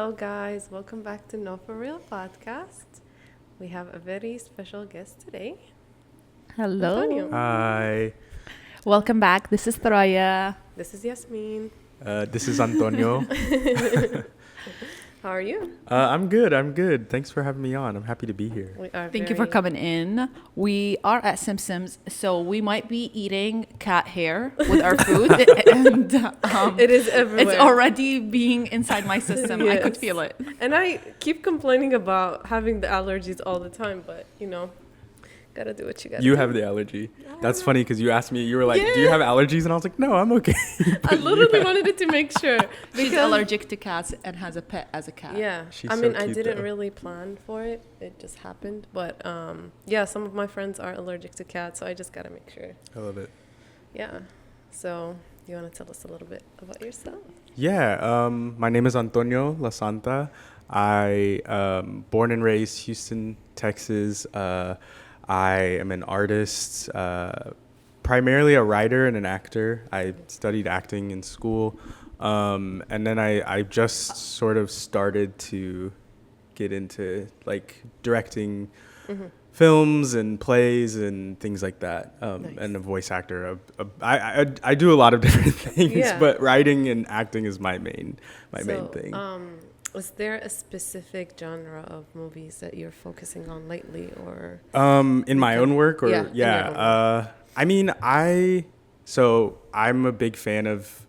Hello, guys. Welcome back to No For Real podcast. We have a very special guest today. Hello. Antonio. Hi, Welcome back. This is Thoraya. This is Yasmin. this is Antonio. How are you? I'm good. Thanks for having me on. I'm happy to be here. We are Thank you for coming in. We are at Simpsons, so we might be eating cat hair with our food, and It is everywhere. it's already being inside my system. I could Yes. feel it. And I keep complaining about having the allergies all the time, but gotta do what you gotta do. You have the allergy. That's funny because you asked me, you were like, do you have allergies? And I was like, no, I'm okay. I literally wanted it to make sure. She's allergic to cats and has a pet as a cat. Yeah. She's I so mean, I cute, didn't though. really plan for it. It just happened. But yeah, some of my friends are allergic to cats, so I just gotta make sure. I love it. Yeah. So, you want to tell us a little bit about yourself? Yeah, my name is Antonio La Santa. I born and raised Houston, Texas. I am an artist, primarily a writer and an actor. I studied acting in school, and then I just sort of started to get into like directing films and plays and things like that, Nice. and a voice actor. I do a lot of different things, Yeah. but writing and acting is my main thing. Is there a specific genre of movies that you're focusing on lately, or? In my own work, or Yeah, in your own I mean, I'm a big fan of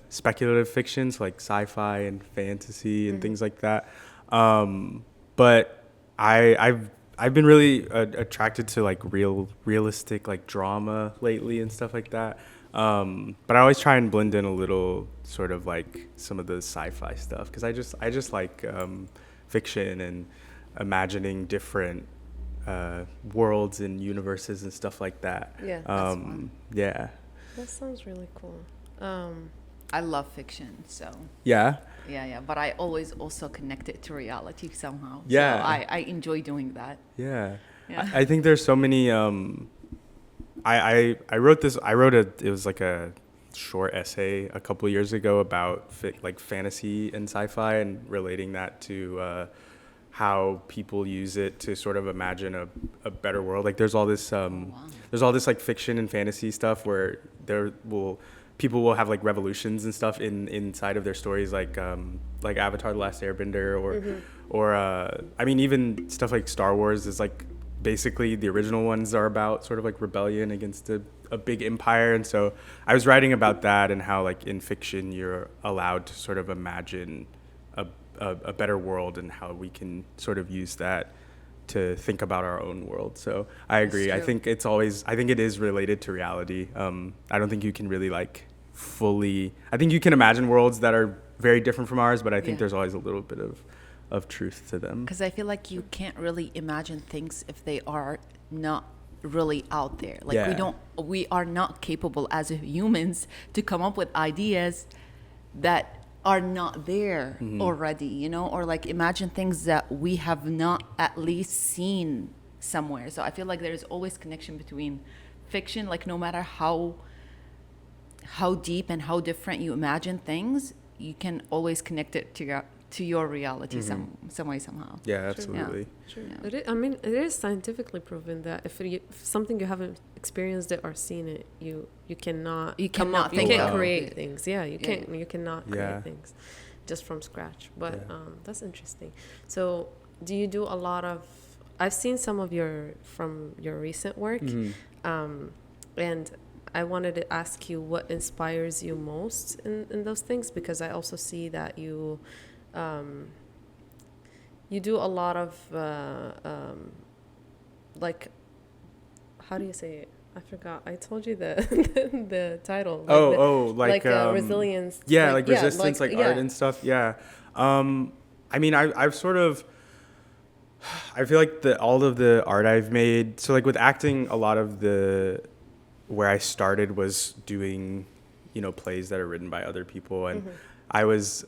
speculative fictions like sci-fi and fantasy and things like that. But I've been really attracted to like realistic like drama lately and stuff like that. But I always try and blend in a little sort of like some of the sci-fi stuff because I just like fiction and imagining different worlds and universes and stuff like that. Yeah, that's fun. Yeah. That sounds really cool. I love fiction, so Yeah. yeah. But I always also connect it to reality somehow. Yeah. So I enjoy doing that. Yeah. Yeah. I think there's so many. I wrote it was like a short essay a couple years ago about like fantasy and sci-fi and relating that to how people use it to sort of imagine a better world. Like there's all this like fiction and fantasy stuff where people will have like revolutions and stuff inside of their stories, like Avatar: The Last Airbender, or I mean even stuff like Star Wars is like basically the original ones are about sort of like rebellion against a big empire. And so I was writing about that and how like in fiction you're allowed to sort of imagine a better world and how we can sort of use that to think about our own world. So I agree. I think it is related to reality. I don't think you can really like I think you can imagine worlds that are very different from ours, but I think there's always a little bit of truth to them. Because I feel like you can't really imagine things if they are not really out there. Like we are not capable as humans to come up with ideas that are not there already, or like imagine things that we have not at least seen somewhere. So I feel like there's always connection between fiction, like no matter how deep and how different you imagine things, you can always connect it to your reality some way, somehow. Yeah, absolutely. True. Yeah. It is scientifically proven that if something you haven't experienced it or seen it, you cannot come up. You think can't of create it. things. Yeah, you cannot Yeah. create things just from scratch. But that's interesting. So, do you do a lot of? I've seen some of your recent work, and I wanted to ask you what inspires you most in those things, because I also see that you do a lot of like, how do you say it? I forgot. I told you the the title. Like resilience. Yeah, like resistance, art and stuff. Yeah. I mean, I've sort of. I feel like all of the art I've made. So like with acting, a lot of where I started was doing, plays that are written by other people, and I was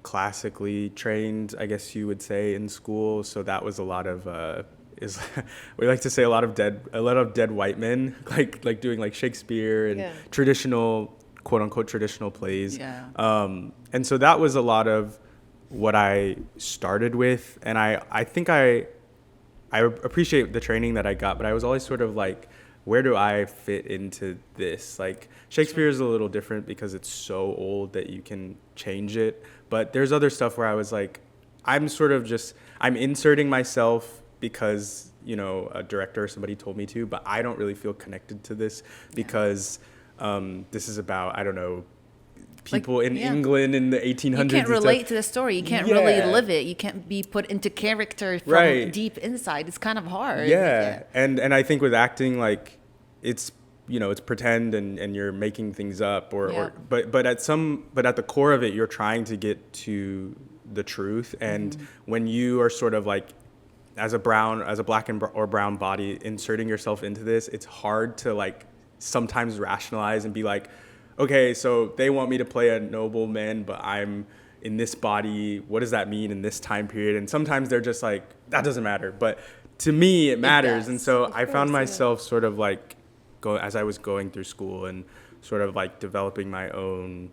classically trained, I guess you would say, in school. So that was a lot of we like to say a lot of dead white men, like doing like Shakespeare and traditional, quote unquote traditional plays. Yeah. And so that was a lot of what I started with. And I think I appreciate the training that I got, but I was always sort of like, where do I fit into this? Like Shakespeare is a little different because it's so old that you can change it. But there's other stuff where I was like, I'm inserting myself because, you know, a director or somebody told me to, but I don't really feel connected to this because this is about, I don't know, people in England in the 1800s. You can't relate to the story. You can't really live it. You can't be put into character from deep inside. It's kind of hard. And I think with acting, like, it's, you know, it's pretend and you're making things up but at the core of it, you're trying to get to the truth. And when you are sort of like, as a black or brown body inserting yourself into this, it's hard to like sometimes rationalize and be like, okay, so they want me to play a nobleman, but I'm in this body. What does that mean in this time period? And sometimes they're just like, that doesn't matter. But to me, it matters. And so I found myself sort of like, as I was going through school and sort of like developing my own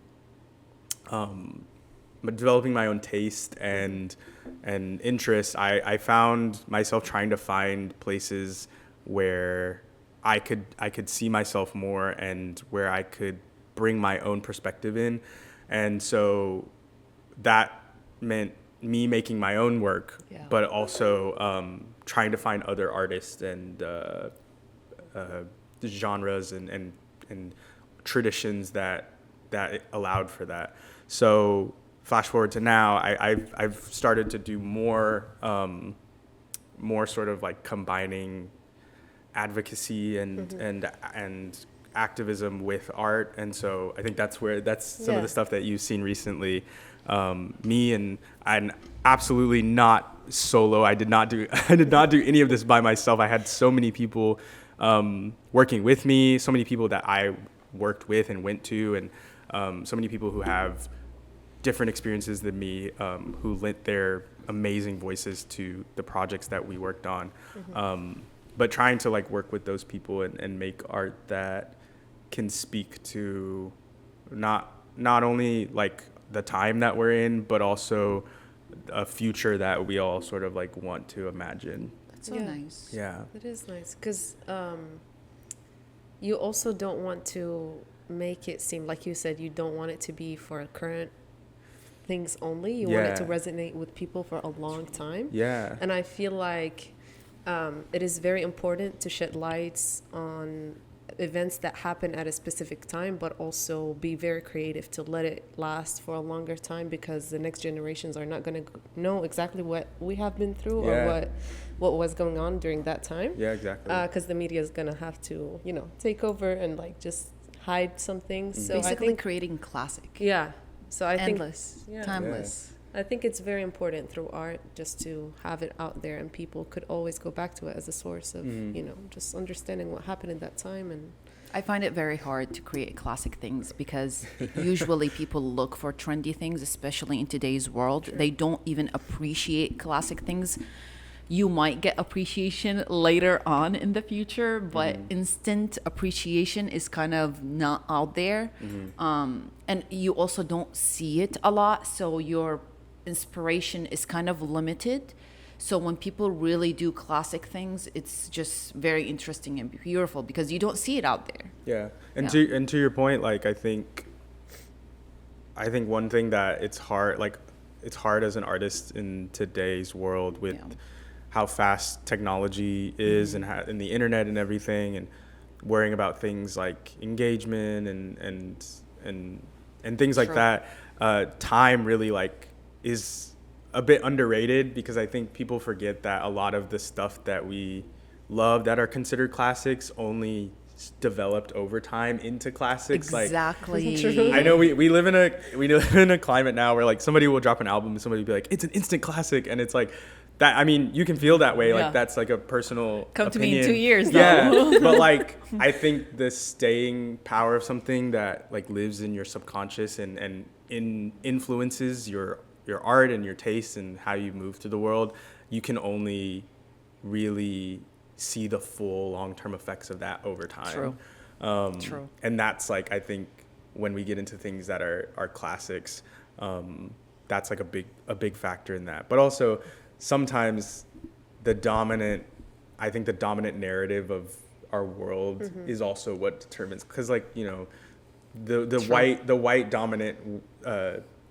taste and interest, I found myself trying to find places where I could see myself more and where I could bring my own perspective in. And so that meant me making my own work, but also trying to find other artists and genres and traditions that allowed for that. So flash forward to now, I've started to do more sort of like combining advocacy and activism with art. And so I think that's some of the stuff that you've seen recently. Me and I'm absolutely not solo. I did not do any of this by myself. I had so many people working with me, so many people that I worked with and went to, and so many people who have different experiences than me, who lent their amazing voices to the projects that we worked on. But trying to like work with those people and make art that can speak to not only like the time that we're in, but also a future that we all sort of like want to imagine. That's so nice. Yeah. It is nice because you also don't want to make it seem, like you said, you don't want it to be for current things only. You want it to resonate with people for a long time. Yeah. And I feel like it is very important to shed lights on events that happen at a specific time, but also be very creative to let it last for a longer time, because the next generations are not going to know exactly what we have been through or what was going on during that time. Yeah, exactly. Because the media is going to have to, you know, take over and like just hide some things. So basically I think, creating classic. Yeah. So I endless, think timeless. I think it's very important through art just to have it out there, and people could always go back to it as a source of, you know, just understanding what happened in that time. And I find it very hard to create classic things because usually people look for trendy things, especially in today's world. They don't even appreciate classic things. You might get appreciation later on in the future, but instant appreciation is kind of not out there. And you also don't see it a lot, so your inspiration is kind of limited. So when people really do classic things, it's just very interesting and beautiful because you don't see it out there. Yeah. And to your point, like I think one thing that it's hard as an artist in today's world with how fast technology is and the internet and everything, and worrying about things like engagement and things like that. Time really like is a bit underrated, because I think people forget that a lot of the stuff that we love that are considered classics only developed over time into classics. Exactly. Like, I know we live in a climate now where like somebody will drop an album and somebody will be like, it's an instant classic, and it's like that. I mean, you can feel that way. Like that's like a personal Come opinion. to me in 2 years though. Yeah. But like I think the staying power of something that like lives in your subconscious and influences your art and your taste and how you move through the world, you can only really see the full long-term effects of that over time. True. And that's like, I think when we get into things that are classics, that's like a big factor in that. But also sometimes the dominant narrative of our world is also what determines, because like, you know, the white dominant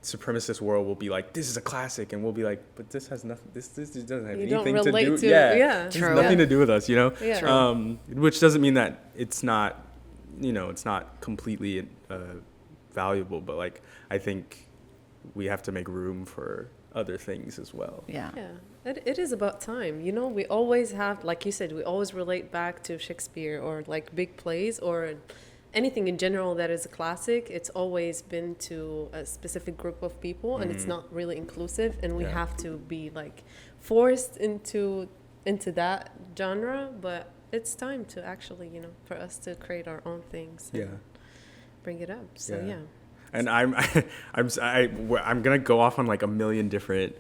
supremacist world will be like, this is a classic, and we'll be like, but this has nothing, this doesn't have anything to do, it has nothing to do with us, you know. Which doesn't mean that it's not, you know, it's not completely valuable, but like I think we have to make room for other things as well. It is about time, you know. We always have, like you said, we always relate back to Shakespeare or like big plays or anything in general that is a classic. It's always been to a specific group of people, and it's not really inclusive, and we have to be like forced into that genre. But it's time to actually, you know, for us to create our own things and bring it up. So And I'm gonna go off on like a million different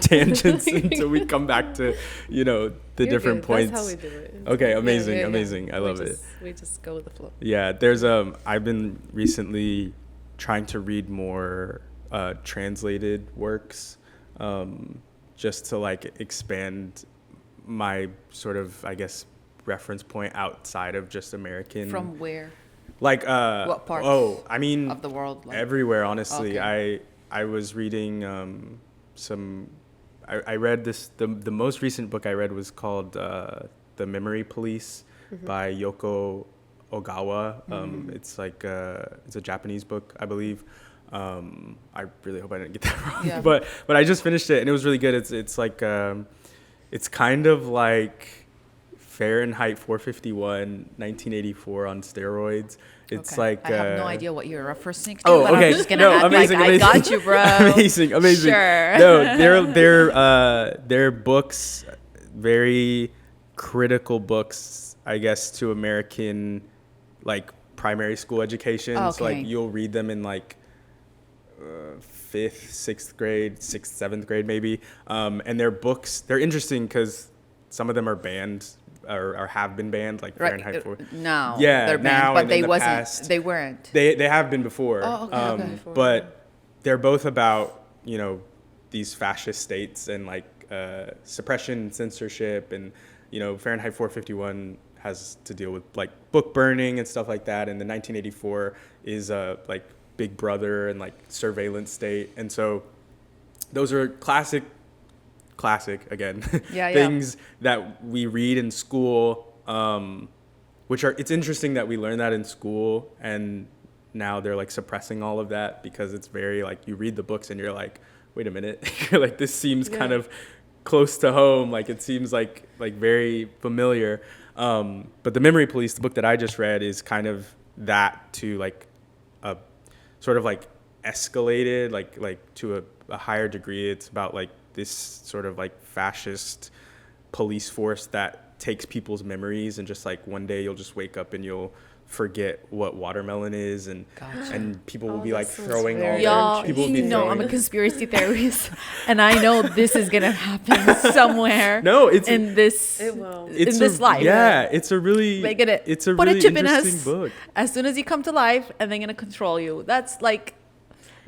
tangents until we come back to, you know, the different points. That's how we do it. Okay, amazing. I love it. We just go with the flow. Yeah, there's I've been recently trying to read more translated works, just to like expand my sort of, I guess, reference point outside of just American. From where? Like what parts? I mean, of the world? Like? Everywhere, honestly. Okay. I was reading I read this, the most recent book I read was called The Memory Police by Yoko Ogawa. It's like it's a Japanese book, I believe. I really hope I didn't get that wrong. But I just finished it and it was really good. It's like it's kind of like Fahrenheit 451, 1984 on steroids. It's like I have no idea what you're referencing to. Oh, but okay. I'm just gonna act amazing, like amazing. I got you, bro. amazing. Sure. No, they're books, very critical books, I guess, to American like primary school education. Okay. So like you'll read them in like 5th, 6th grade, 6th, 7th grade maybe. And they're books. They're interesting because some of them are banned. Or have been banned, like Fahrenheit 4. No, yeah, they're banned, now but and they in the wasn't. past. They weren't. They have been before. Oh, okay. But they're both about, you know, these fascist states and like suppression and censorship, and you know, Fahrenheit 451 has to deal with like book burning and stuff like that, and the 1984 is like Big Brother and like surveillance state, and so those are classic again things that we read in school, which are, it's interesting that we learn that in school, and now they're like suppressing all of that because it's very like, you read the books and you're like, wait a minute, like this seems kind of close to home, like it seems like very familiar. But The Memory Police, the book that I just read, is kind of that to like a sort of like escalated like to a higher degree. It's about like this sort of like fascist police force that takes people's memories, and just like one day you'll just wake up and you'll forget what watermelon is, and people will be like throwing all y'all, their, people will be throwing. I'm a conspiracy theorist, and I know this is gonna happen somewhere. No, it's in this life. Yeah, it's a really it's a put really a chip in interesting us book. As soon as you come to life, and they're gonna control you. That's like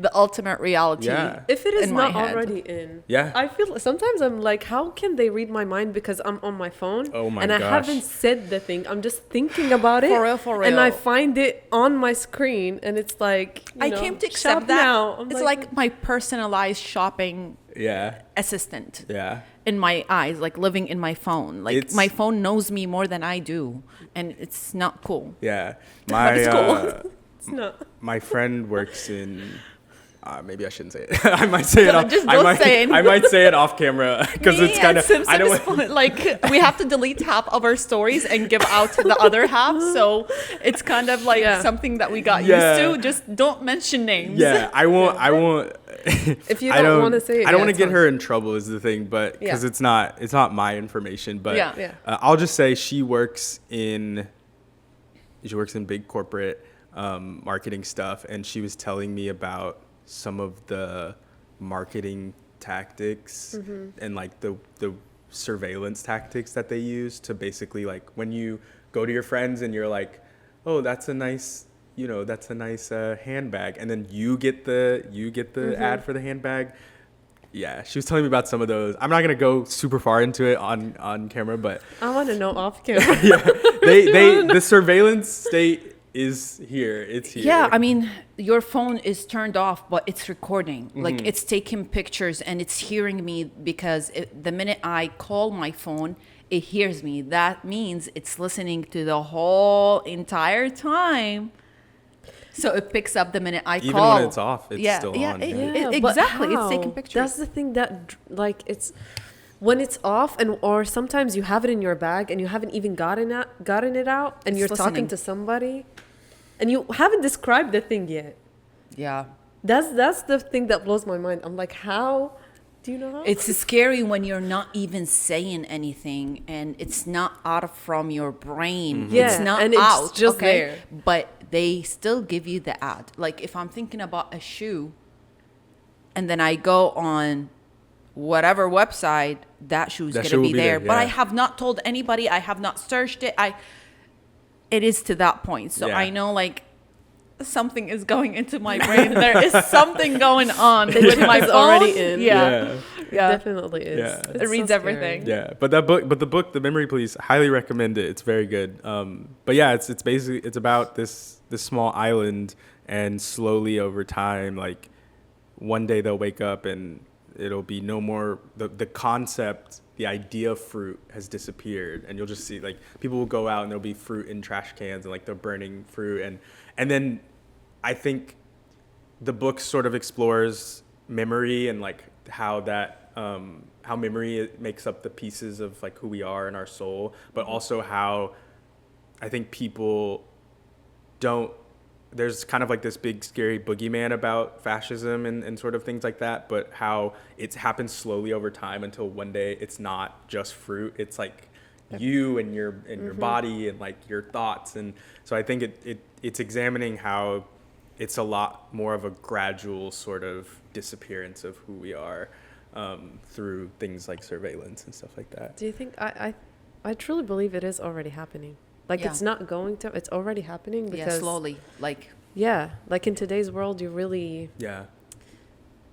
the ultimate reality. Yeah. If it is in not my head. already in. Yeah. I feel sometimes I'm like, how can they read my mind because I'm on my phone? Oh my and gosh. I haven't said the thing. I'm just thinking about it. For real. And I find it on my screen, and it's like, I came to accept shop that. now. I'm It's like my personalized shopping Yeah. assistant. Yeah. In my eyes, like living in my phone. Like my phone knows me more than I do, and it's not cool. Yeah. But it's cool. It's not. My friend works in. Maybe I shouldn't say it. I might say it off. Just don't say it. I might say it off camera because it's kind of. I don't want. Like we have to delete half of our stories and give out the other half, so it's kind of like something that we got used to. Just don't mention names. Yeah, I won't. If you don't want to say it, I don't want to get her in trouble. Is the thing, but because it's not my information. But I'll just say she works in big corporate marketing stuff, and she was telling me about some of the marketing tactics and like the surveillance tactics that they use to basically, like, when you go to your friends and you're like, oh, that's a nice that's a nice handbag. And then you get the ad for the handbag. Yeah, she was telling me about some of those. I'm not gonna go super far into it on camera, but I want to know off camera. yeah, the surveillance state is here. It's here. Yeah, I mean, your phone is turned off, but it's recording. Like, it's taking pictures and it's hearing me because the minute I call my phone, it hears me. That means it's listening to the whole entire time. So it picks up the minute I call. Even when it's off, it's still on. Exactly. It's taking pictures. That's the thing that, like, it's when it's off, or sometimes you have it in your bag and you haven't even gotten it out, and you're talking to somebody, and you haven't described the thing yet. Yeah. That's the thing that blows my mind. I'm like, how? Do you know how? It's scary when you're not even saying anything and it's not out from your brain. Yeah, it's not and it's out. just there. But they still give you the ad. Like, if I'm thinking about a shoe and then I go on whatever website, that shoe's going to be there. But I have not told anybody. I have not searched it. It is to that point. So I know, like, something is going into my brain. There is something going on with my phone. Already in. Yeah. It definitely is. Yeah. It reads everything. Yeah, but the book, The Memory Police, highly recommend it. It's very good. But yeah, it's basically, it's about this small island, and slowly over time, like, one day they'll wake up and it'll be no more, the concept, the idea of fruit has disappeared, and you'll just see, like, people will go out and there'll be fruit in trash cans, and, like, they're burning fruit, and then I think the book sort of explores memory and, like, how memory makes up the pieces of, like, who we are in our soul, but also how I think people there's kind of like this big scary boogeyman about fascism and sort of things like that, but how it's happened slowly over time until one day it's not just fruit, it's like you and your body and, like, your thoughts. And so I think it's examining how it's a lot more of a gradual sort of disappearance of who we are through things like surveillance and stuff like that. Do you think I truly believe it is already happening? Like, it's not going to, it's already happening because slowly, like, like in today's world, you really,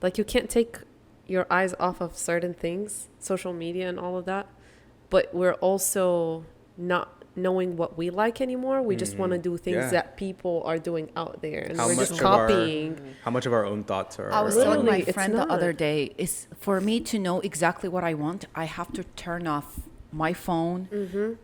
like, you can't take your eyes off of certain things, social media and all of that, but we're also not knowing what we like anymore. We just want to do things that people are doing out there, and we're just copying. How much of our own thoughts are? I was telling my friend the other day, is for me to know exactly what I want, I have to turn off my phone,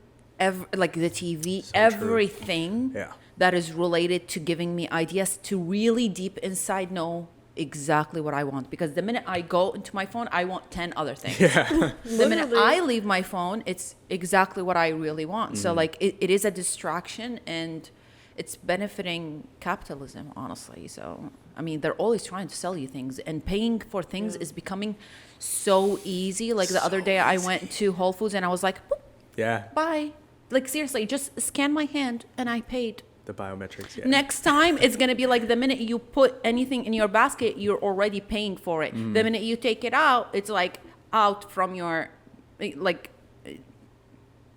like the TV, everything that is related to giving me ideas, to really deep inside know exactly what I want. Because the minute I go into my phone, I want 10 other things. The minute I leave my phone, it's exactly what I really want. So, like, it is a distraction, and it's benefiting capitalism, honestly. So, I mean, they're always trying to sell you things, and paying for things is becoming so easy. Like, the other day I went to Whole Foods and I was like, boop, bye. Like, seriously, just scan my hand and I paid. The biometrics, Next time, it's going to be like the minute you put anything in your basket, you're already paying for it. The minute you take it out, it's like out from your, like,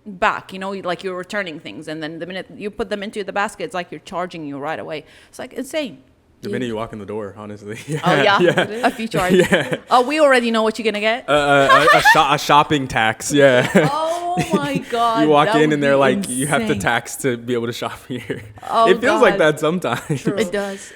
back, like you're returning things. And then the minute you put them into the basket, it's like you're charging you right away. It's like insane. The minute you walk in the door, honestly. A fee charge. Oh, we already know what you're going to get. A shopping tax, Oh my God. You walk in and they're like, insane. You have to tax to be able to shop here. It feels like that sometimes. True. It does.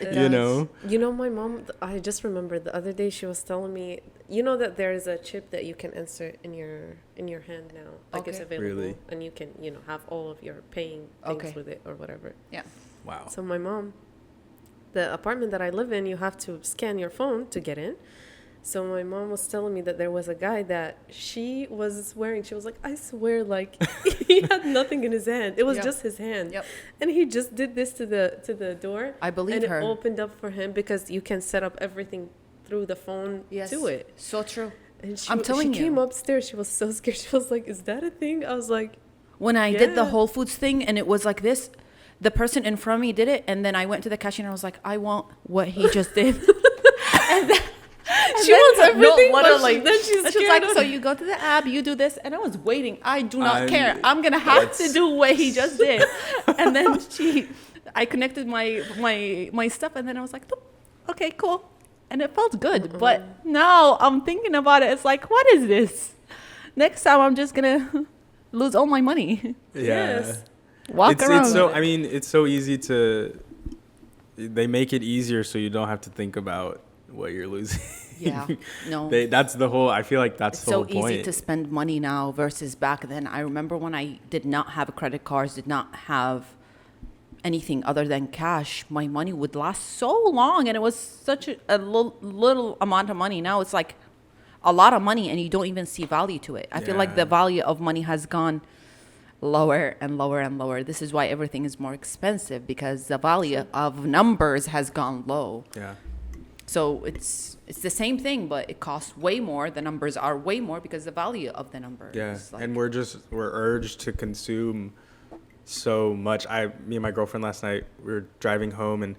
My mom, I just remembered the other day she was telling me, that there is a chip that you can insert in your hand now. Like, it's available. Really? And you can, have all of your paying things with it or whatever. Yeah. Wow. So my mom, the apartment that I live in, you have to scan your phone to get in. So my mom was telling me that there was a guy that she was swearing. She was like, I swear, like, he had nothing in his hand. It was just his hand. And he just did this to the door. I believe her. And it opened up for him because you can set up everything through the phone to it. So true. And she came upstairs. She was so scared. She was like, is that a thing? I was like, when I did the Whole Foods thing and it was like this, the person in front of me did it. And then I went to the cashier and I was like, I want what he just did. and then, she wants everything. Literally. Then she's like, so you go to the app, you do this, and I was waiting. I do not care. I'm gonna have to do what he just did. And then I connected my stuff, and then I was like, "Boop, okay, cool. And it felt good. But now I'm thinking about it. It's like, what is this? Next time I'm just going to lose all my money. Yes. Walk around. It's so, I mean, it's so easy they make it easier so you don't have to think about what you're losing. Yeah, no. That's the whole, I feel like that's the whole point. It's so easy to spend money now versus back then. I remember when I did not have credit cards, did not have anything other than cash, my money would last so long, and it was such a little amount of money. Now it's like a lot of money, and you don't even see value to it. I feel like the value of money has gone lower and lower and lower. This is why everything is more expensive, because the value of numbers has gone low. Yeah. So it's the same thing, but it costs way more. The numbers are way more because the value of the number. Yeah, like, and we're urged to consume so much. Me and my girlfriend last night, we were driving home, and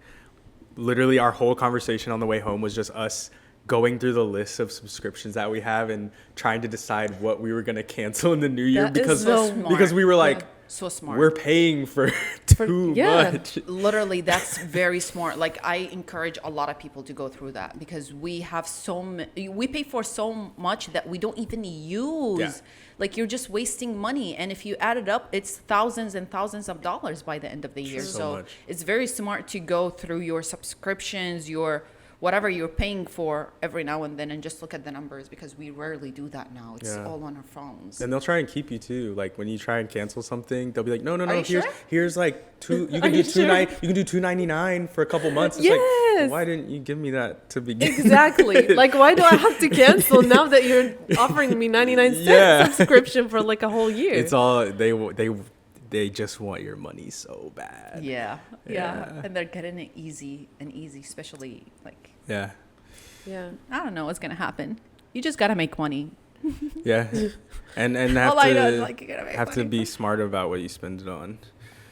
literally our whole conversation on the way home was just us going through the list of subscriptions that we have and trying to decide what we were going to cancel in the new year, because we were like, so smart. We're paying for too much. Literally, that's very smart. Like, I encourage a lot of people to go through that, because we have we pay for so much that we don't even use. Yeah. Like, you're just wasting money. And if you add it up, it's thousands and thousands of dollars by the end of the year. So it's very smart to go through your subscriptions, your whatever you're paying for every now and then, and just look at the numbers, because we rarely do that now. It's all on our phones. And they'll try and keep you too. Like, when you try and cancel something, they'll be like, no. Here's like two. You can do $2.99 for a couple months. It's like, well, why didn't you give me that to begin? Exactly. Like, why do I have to cancel now that you're offering me 99-cent subscription for like a whole year? It's all they just want your money so bad. Yeah. And they're getting it easy, especially like. Yeah. I don't know what's gonna happen. You just gotta make money. Yeah. And have to be smart about what you spend it on.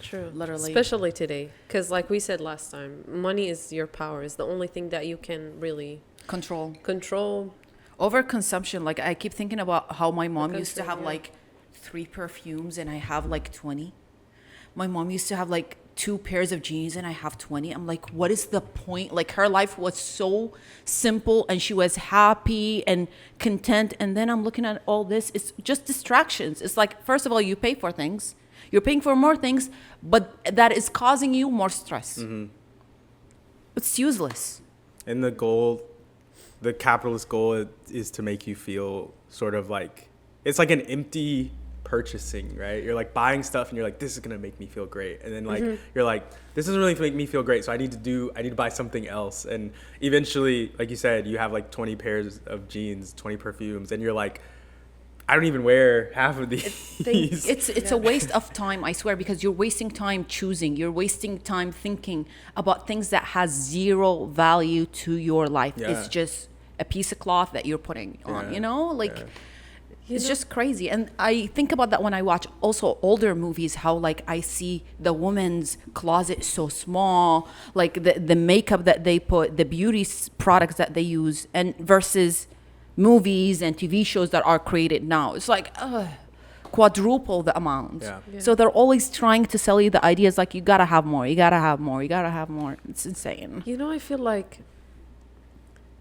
True. Literally. Especially today, because like we said last time, money is your power. It's the only thing that you can really control. Overconsumption. Like, I keep thinking about how my mom used to have like 3 perfumes and I have like 20. My mom used to have like 2 pairs of jeans and I have 20. I'm like, what is the point? Like, her life was so simple and she was happy and content. And then I'm looking at all this. It's just distractions. It's like, first of all, you pay for things. You're paying for more things, but that is causing you more stress. Mm-hmm. It's useless. And the capitalist goal is to make you feel sort of like, it's like an empty purchasing, right? You're like buying stuff and you're like, this is gonna make me feel great, and then like you're like, this doesn't really make me feel great, so I need to buy something else. And eventually, like you said, you have like 20 pairs of jeans, 20 perfumes, and you're like, I don't even wear half of these. It's a waste of time, I swear, because you're wasting time choosing. You're wasting time thinking about things that has zero value to your life. It's just a piece of cloth that you're putting on, It's just crazy. And I think about that when I watch also older movies, how like I see the woman's closet so small, like the makeup that they put, the beauty products that they use, and versus movies and TV shows that are created now. It's like quadruple the amount. Yeah. So they're always trying to sell you the ideas like, you gotta have more, you gotta have more, you gotta have more. It's insane. I feel like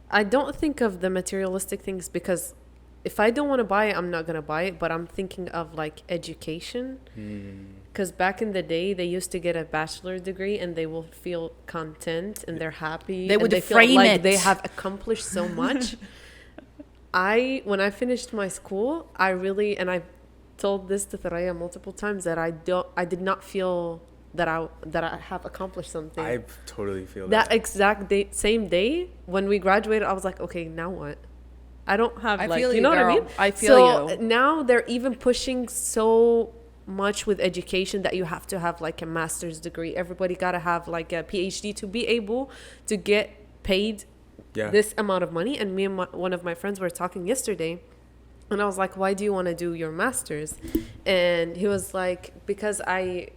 I don't think of the materialistic things, because if I don't want to buy it, I'm not going to buy it. But I'm thinking of like education. Because back in the day, they used to get a bachelor degree and they will feel content and they're happy. They would feel like they have accomplished so much. When I finished my school, and I told this to Thoraya multiple times, that I did not feel that I have accomplished something. I totally feel that exact same day when we graduated, I was like, okay, now what? I don't have what I mean? I feel you. Now they're even pushing so much with education that you have to have like a master's degree. Everybody got to have like a PhD to be able to get paid this amount of money. And me and one of my friends were talking yesterday, and I was like, why do you want to do your master's? And he was like, because I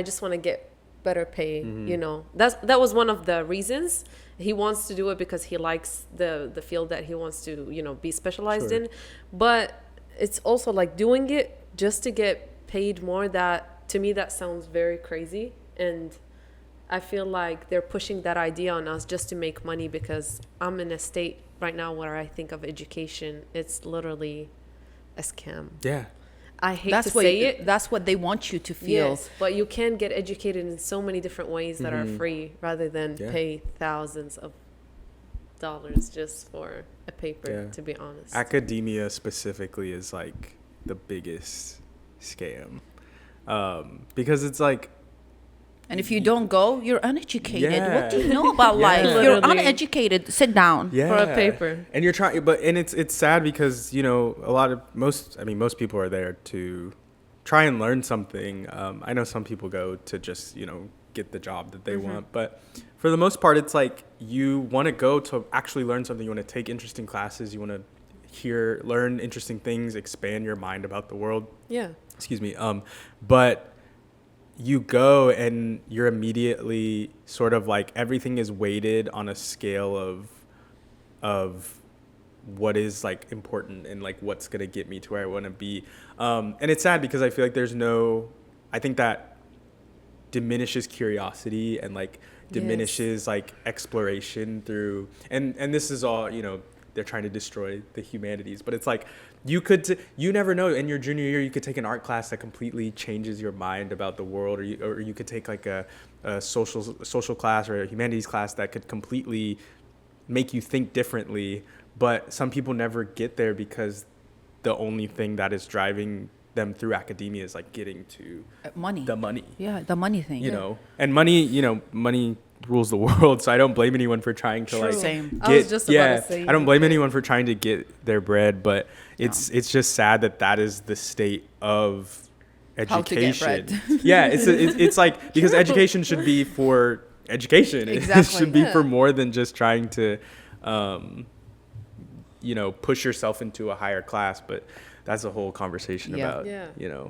just want to get better pay. That was one of the reasons. He wants to do it because he likes the field that he wants to be specialized in. But it's also like doing it just to get paid more. That to me, that sounds very crazy. And I feel like they're pushing that idea on us just to make money, because I'm in a state right now where I think of education, it's literally a scam. Yeah. I hate That's to what say it. that's what they want you to feel. Yes, but you can get educated in so many different ways that are free, rather than Yeah. pay thousands of dollars just for a paper, Yeah. to be honest. Academia specifically is like the biggest scam, because it's like, And if you don't go, you're uneducated. Yeah. What do you know about Yeah. life? You're Literally. uneducated. Sit down. yeah, For a paper. and you're trying, and it's sad because, you know, most people are there to try and learn something. I know some people go to just, you know, get the job that they want, but for the most part, it's like you want to go to actually learn something. You want to take interesting classes. You want to learn interesting things, expand your mind about the world. Yeah. Excuse me. But you go and you're immediately sort of like, everything is weighted on a scale of what is like important and like what's going to get me to where I want to be. And it's sad because I feel like I think that diminishes curiosity and like diminishes like exploration through, and this is all, you know, they're trying to destroy the humanities, but it's like, you never know, in your junior year you could take an art class that completely changes your mind about the world, or you could take like a social class or a humanities class that could completely make you think differently. But some people never get there because the only thing that is driving them through academia is like getting to Money. the money. Yeah, the money thing. You know, and money rules the world. So I don't blame anyone for trying to like Same. I was just about to say I don't blame that. anyone for trying to get their bread, but it's just sad that is the state of How to get education. bread. Yeah, it's like, because education should be for education. It Exactly. should be Yeah. for more than just trying to push yourself into a higher class. But that's a whole conversation Yeah. about Yeah.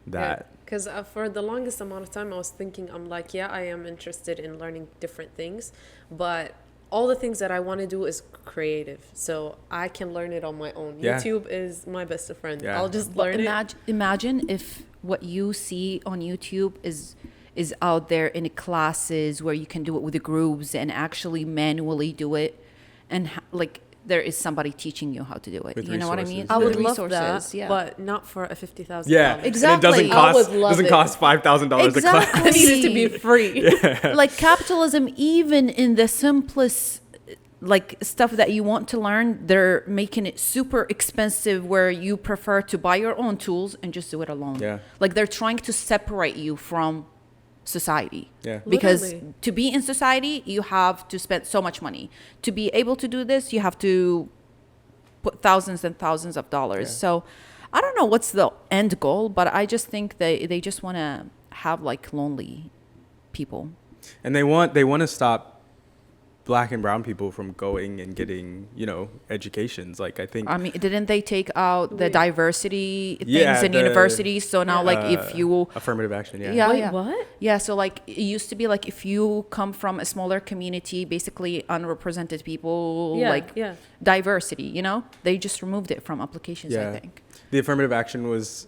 that. Because for the longest amount of time, I was thinking, I'm like, yeah, I am interested in learning different things, but all the things that I want to do is creative, so I can learn it on my own. Yeah. YouTube is my best friend. Yeah. I'll just But learn it. imagine if what you see on YouTube is out there in classes where you can do it with the groups and actually manually do it, and like there is somebody teaching you how to do it. With You know what I mean? resources. I With would love resources, that, yeah. but not for a $50,000. Yeah, Exactly. And it I would love doesn't it. cost $5,000 a class. I need it to be free. Like capitalism, even in the simplest like stuff that you want to learn, they're making it super expensive where you prefer to buy your own tools and just do it alone. Yeah. Like they're trying to separate you from society. Yeah. Because Literally. to be in society, you have to spend so much money. To be able to do this, you have to put thousands and thousands of dollars. Yeah. So I don't know what's the end goal, but I just think they just want to have like lonely people. And they want to stop Black and brown people from going and getting, educations. Like, I think I mean, didn't they take out the Wait. diversity things Yeah, in the- universities? So now, like, if you, affirmative action, yeah. Yeah. Wait, what? yeah, so like it used to be like if you come from a smaller community, basically unrepresented people, Yeah, like yeah. diversity, they just removed it from applications. Yeah. I think. The affirmative action was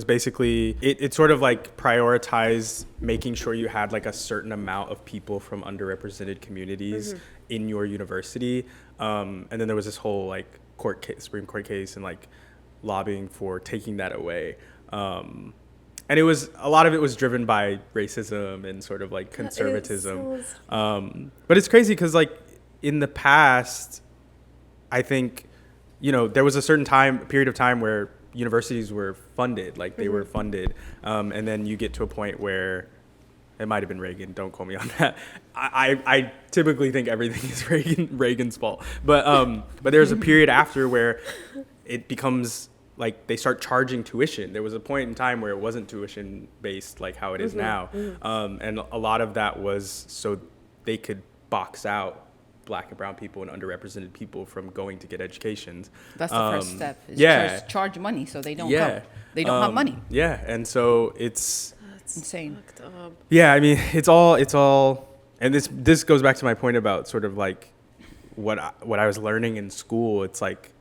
basically, it sort of like prioritized making sure you had like a certain amount of people from underrepresented communities in your university. And then there was this whole like Supreme Court case and like lobbying for taking that away. And a lot of it was driven by racism and sort of like conservatism. But it's crazy because like in the past, I think, there was a certain period of time where universities were funded, like they were funded. And then you get to a point where it might've been Reagan. Don't quote me on that. I typically think everything is Reagan's fault, but there's a period after where it becomes like they start charging tuition. There was a point in time where it wasn't tuition based like how it is now. And a lot of that was so they could box out Black and brown people and underrepresented people from going to get educations. That's the first step. Is Yeah. charge money so they don't Yeah. come. They don't have money. Yeah. And so it's, That's Insane. fucked up. yeah, I mean, it's all, and this goes back to my point about sort of like what I was learning in school. It's like,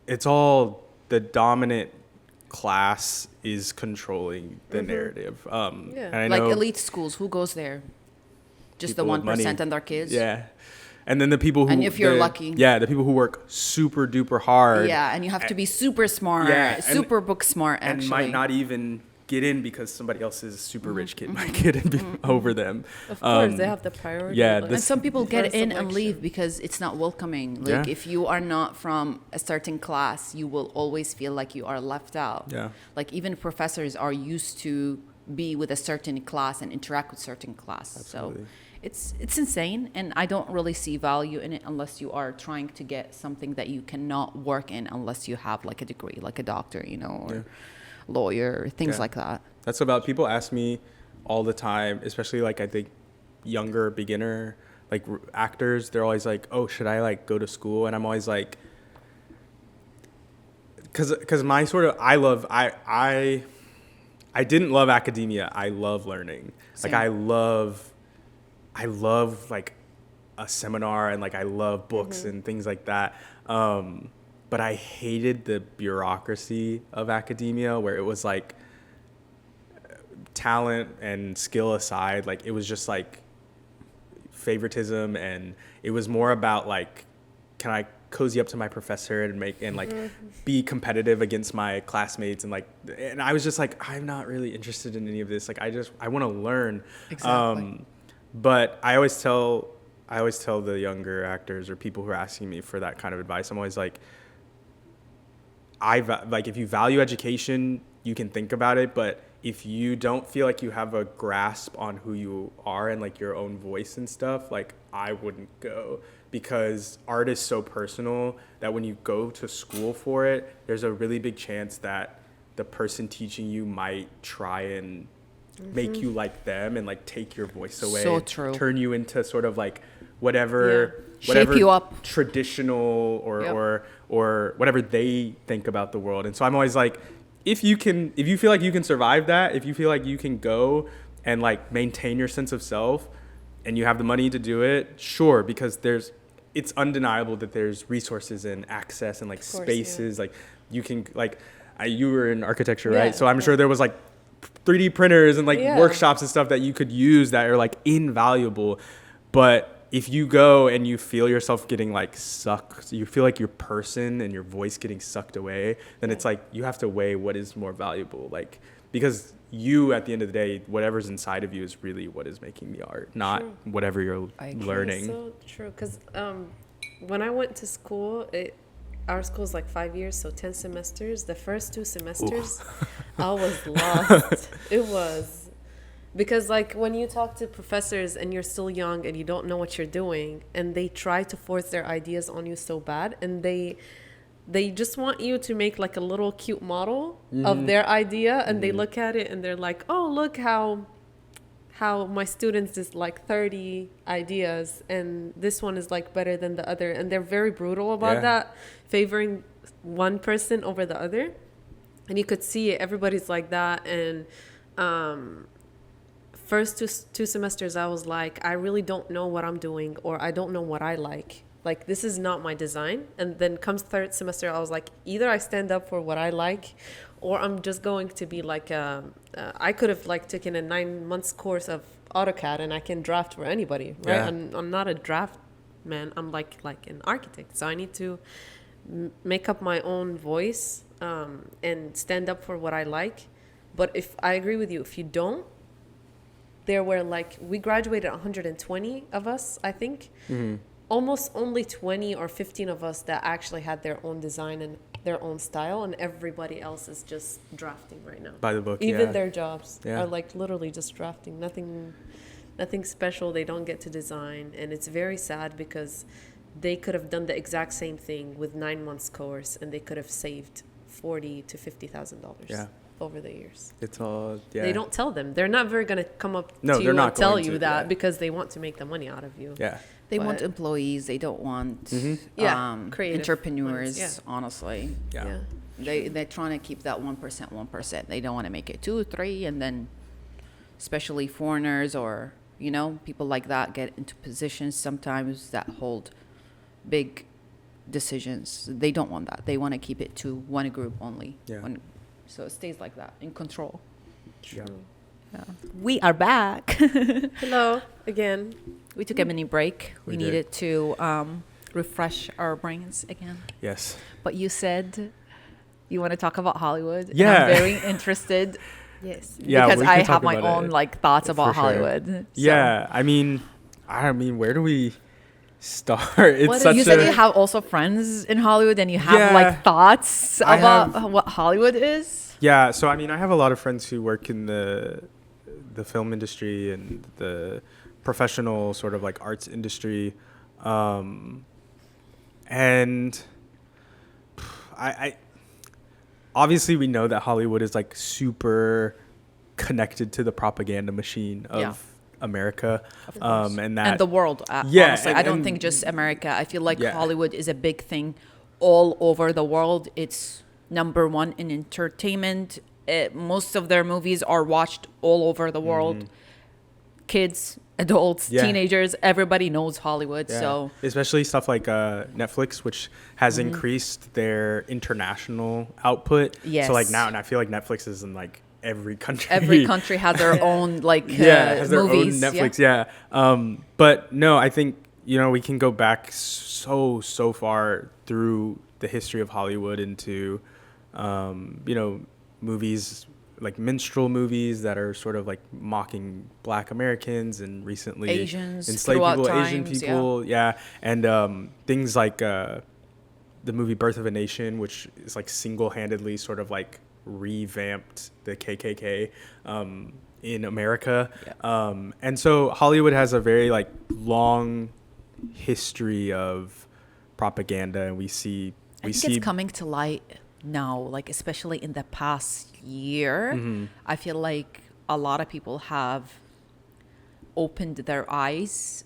it's all the dominant class is controlling the narrative. Yeah. And I Like know, elite schools, who goes there? Just the people with money. 1% and their kids. Yeah. And then the people who, and if you're lucky, the people who work super duper hard. Yeah, and you have to be super smart, super book smart, actually. And might not even get in because somebody else's super rich kid might get in over them. Of course, they have the priority. Yeah, and some people get in and selection. leave because it's not welcoming. Like if you are not from a certain class, you will always feel like you are left out. Yeah. Like even professors are used to be with a certain class and interact with certain class. Absolutely. So it's insane, and I don't really see value in it unless you are trying to get something that you cannot work in unless you have like a degree, like a doctor, or lawyer, things like that. That's about, people ask me all the time, especially like I think younger beginner like actors, they're always like, oh, should I like go to school? And I'm always like, because my sort of, I didn't love academia. I love learning. Same. Like I love like a seminar, and like I love books and things like that. But I hated the bureaucracy of academia, where it was like talent and skill aside, like it was just like favoritism, and it was more about like, can I cozy up to my professor and like be competitive against my classmates, and I was just like, I'm not really interested in any of this. Like I want to learn. Exactly. But I always tell the younger actors or people who are asking me for that kind of advice, I'm always like, like if you value education, you can think about it, but if you don't feel like you have a grasp on who you are and like your own voice and stuff, like I wouldn't go, because art is so personal that when you go to school for it, there's a really big chance that the person teaching you might try and make you like them and like take your voice away. So true. Turn you into sort of like whatever Shape you up. traditional or whatever they think about the world. And so I'm always like, if you feel like you can survive that, if you feel like you can go and like maintain your sense of self and you have the money to do it, sure, because it's undeniable that there's resources and access and like spaces, like you can like, you were in architecture, right? So I'm sure there was like 3D printers and like workshops and stuff that you could use that are like invaluable. But if you go and you feel yourself getting like sucked, you feel like your person and your voice getting sucked away, then it's like you have to weigh what is more valuable. Like, because you, at the end of the day, whatever's inside of you is really what is making the art, not whatever you're learning. So true. Because when I went to school, our school's like 5 years, so 10 semesters. The first 2 semesters, I was lost. It was. Because like when you talk to professors and you're still young and you don't know what you're doing, and they try to force their ideas on you so bad, and they just want you to make like a little cute model of their idea, and they look at it and they're like, oh, look how my students did like 30 ideas and this one is like better than the other, and they're very brutal about that, favoring one person over the other. And you could see it, everybody's like that. And first two semesters, I was like, I really don't know what I'm doing, or I don't know what I like. Like, this is not my design. And then comes third semester, I was like, either I stand up for what I like, or I'm just going to be like, I could have like taken a 9 months course of AutoCAD and I can draft for anybody, right? Yeah. I'm not a draft man. I'm like an architect. So I need to make up my own voice and stand up for what I like. But if I agree with you, if you don't, there were like, we graduated 120 of us, I think. Almost only 20 or 15 of us that actually had their own design and their own style, and everybody else is just drafting right now. By the book, Even their jobs are like literally just drafting. Nothing special. They don't get to design. And it's very sad because they could have done the exact same thing with 9 months course, and they could have saved $40,000 to $50,000 over the years. It's all, They don't tell them. They're not very going to come up to you they're not and tell going you to, that because they want to make the money out of you. They want employees. They don't want creative entrepreneurs, ones, honestly. Yeah. They're trying to keep that 1%. They don't want to make it 2, 3, and then especially foreigners or, people like that get into positions sometimes that hold big decisions. They don't want that. They want to keep it to one group only. So it stays like that, in control. True. We are back. Hello again. We took a mini break. We We did. needed to refresh our brains again. Yes. But you said you want to talk about Hollywood. Yeah. And I'm very interested Yes. Yeah, because we I can talk have my about own it, like thoughts for about sure. Hollywood. So- Yeah. I mean, where do we start? It's What is- such You a said you have also friends in Hollywood and you have Yeah. like thoughts I about have- what Hollywood is. Yeah, so I mean, I have a lot of friends who work in the film industry and the professional sort of like arts industry, and I obviously we know that Hollywood is like super connected to the propaganda machine of Yeah. America, course. and that And the world. Yeah, Honestly, and- I don't and- think just America. I feel like Yeah. Hollywood is a big thing all over the world. It's number one in entertainment. Most of their movies are watched all over the world. Kids, adults, Yeah. teenagers, everybody knows Hollywood. Yeah. So especially stuff like Netflix, which has increased their international output. Yes. So like now, and I feel like Netflix is in like every country. every country has their own like has their movies. own Netflix. Yeah. But no, I think we can go back so far through the history of Hollywood into movies like minstrel movies that are sort of like mocking Black Americans and recently Asians enslaved throughout people, Asian times, people, and things like the movie Birth of a Nation, which is like single-handedly sort of like revamped the KKK in America, and so Hollywood has a very like long history of propaganda, and we see I think it's coming to light now, like especially in the past year. I feel like a lot of people have opened their eyes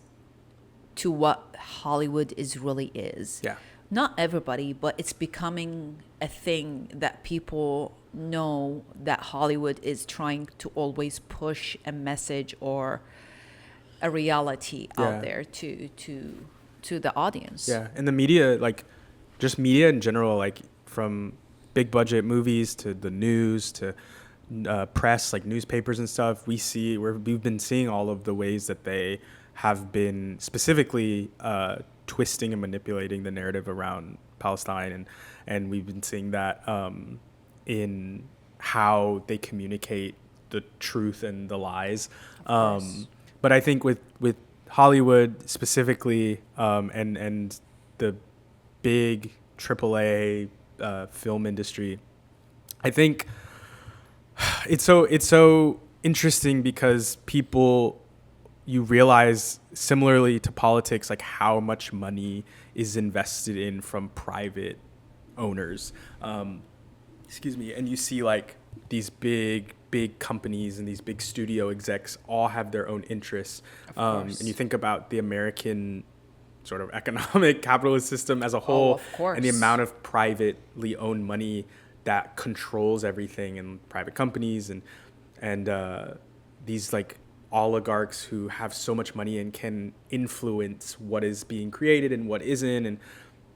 to what Hollywood really is. Yeah. Not everybody, but it's becoming a thing that people know that Hollywood is trying to always push a message or a reality Yeah. out there to the audience. Yeah, and the media, like just media in general, like from big budget movies to the news to press, like newspapers and stuff, we've been seeing all of the ways that they have been specifically twisting and manipulating the narrative around Palestine, and we've been seeing that in how they communicate the truth and the lies. But I think with Hollywood specifically, and the big AAA film industry, I think it's so interesting because you realize, similarly to politics, like how much money is invested in from private owners. Excuse me. And you see like these big companies and these big studio execs all have their own interests. And you think about the American sort of economic capitalist system as a whole, of course. and the amount of privately owned money that controls everything in private companies, and these like oligarchs who have so much money and can influence what is being created and what isn't. And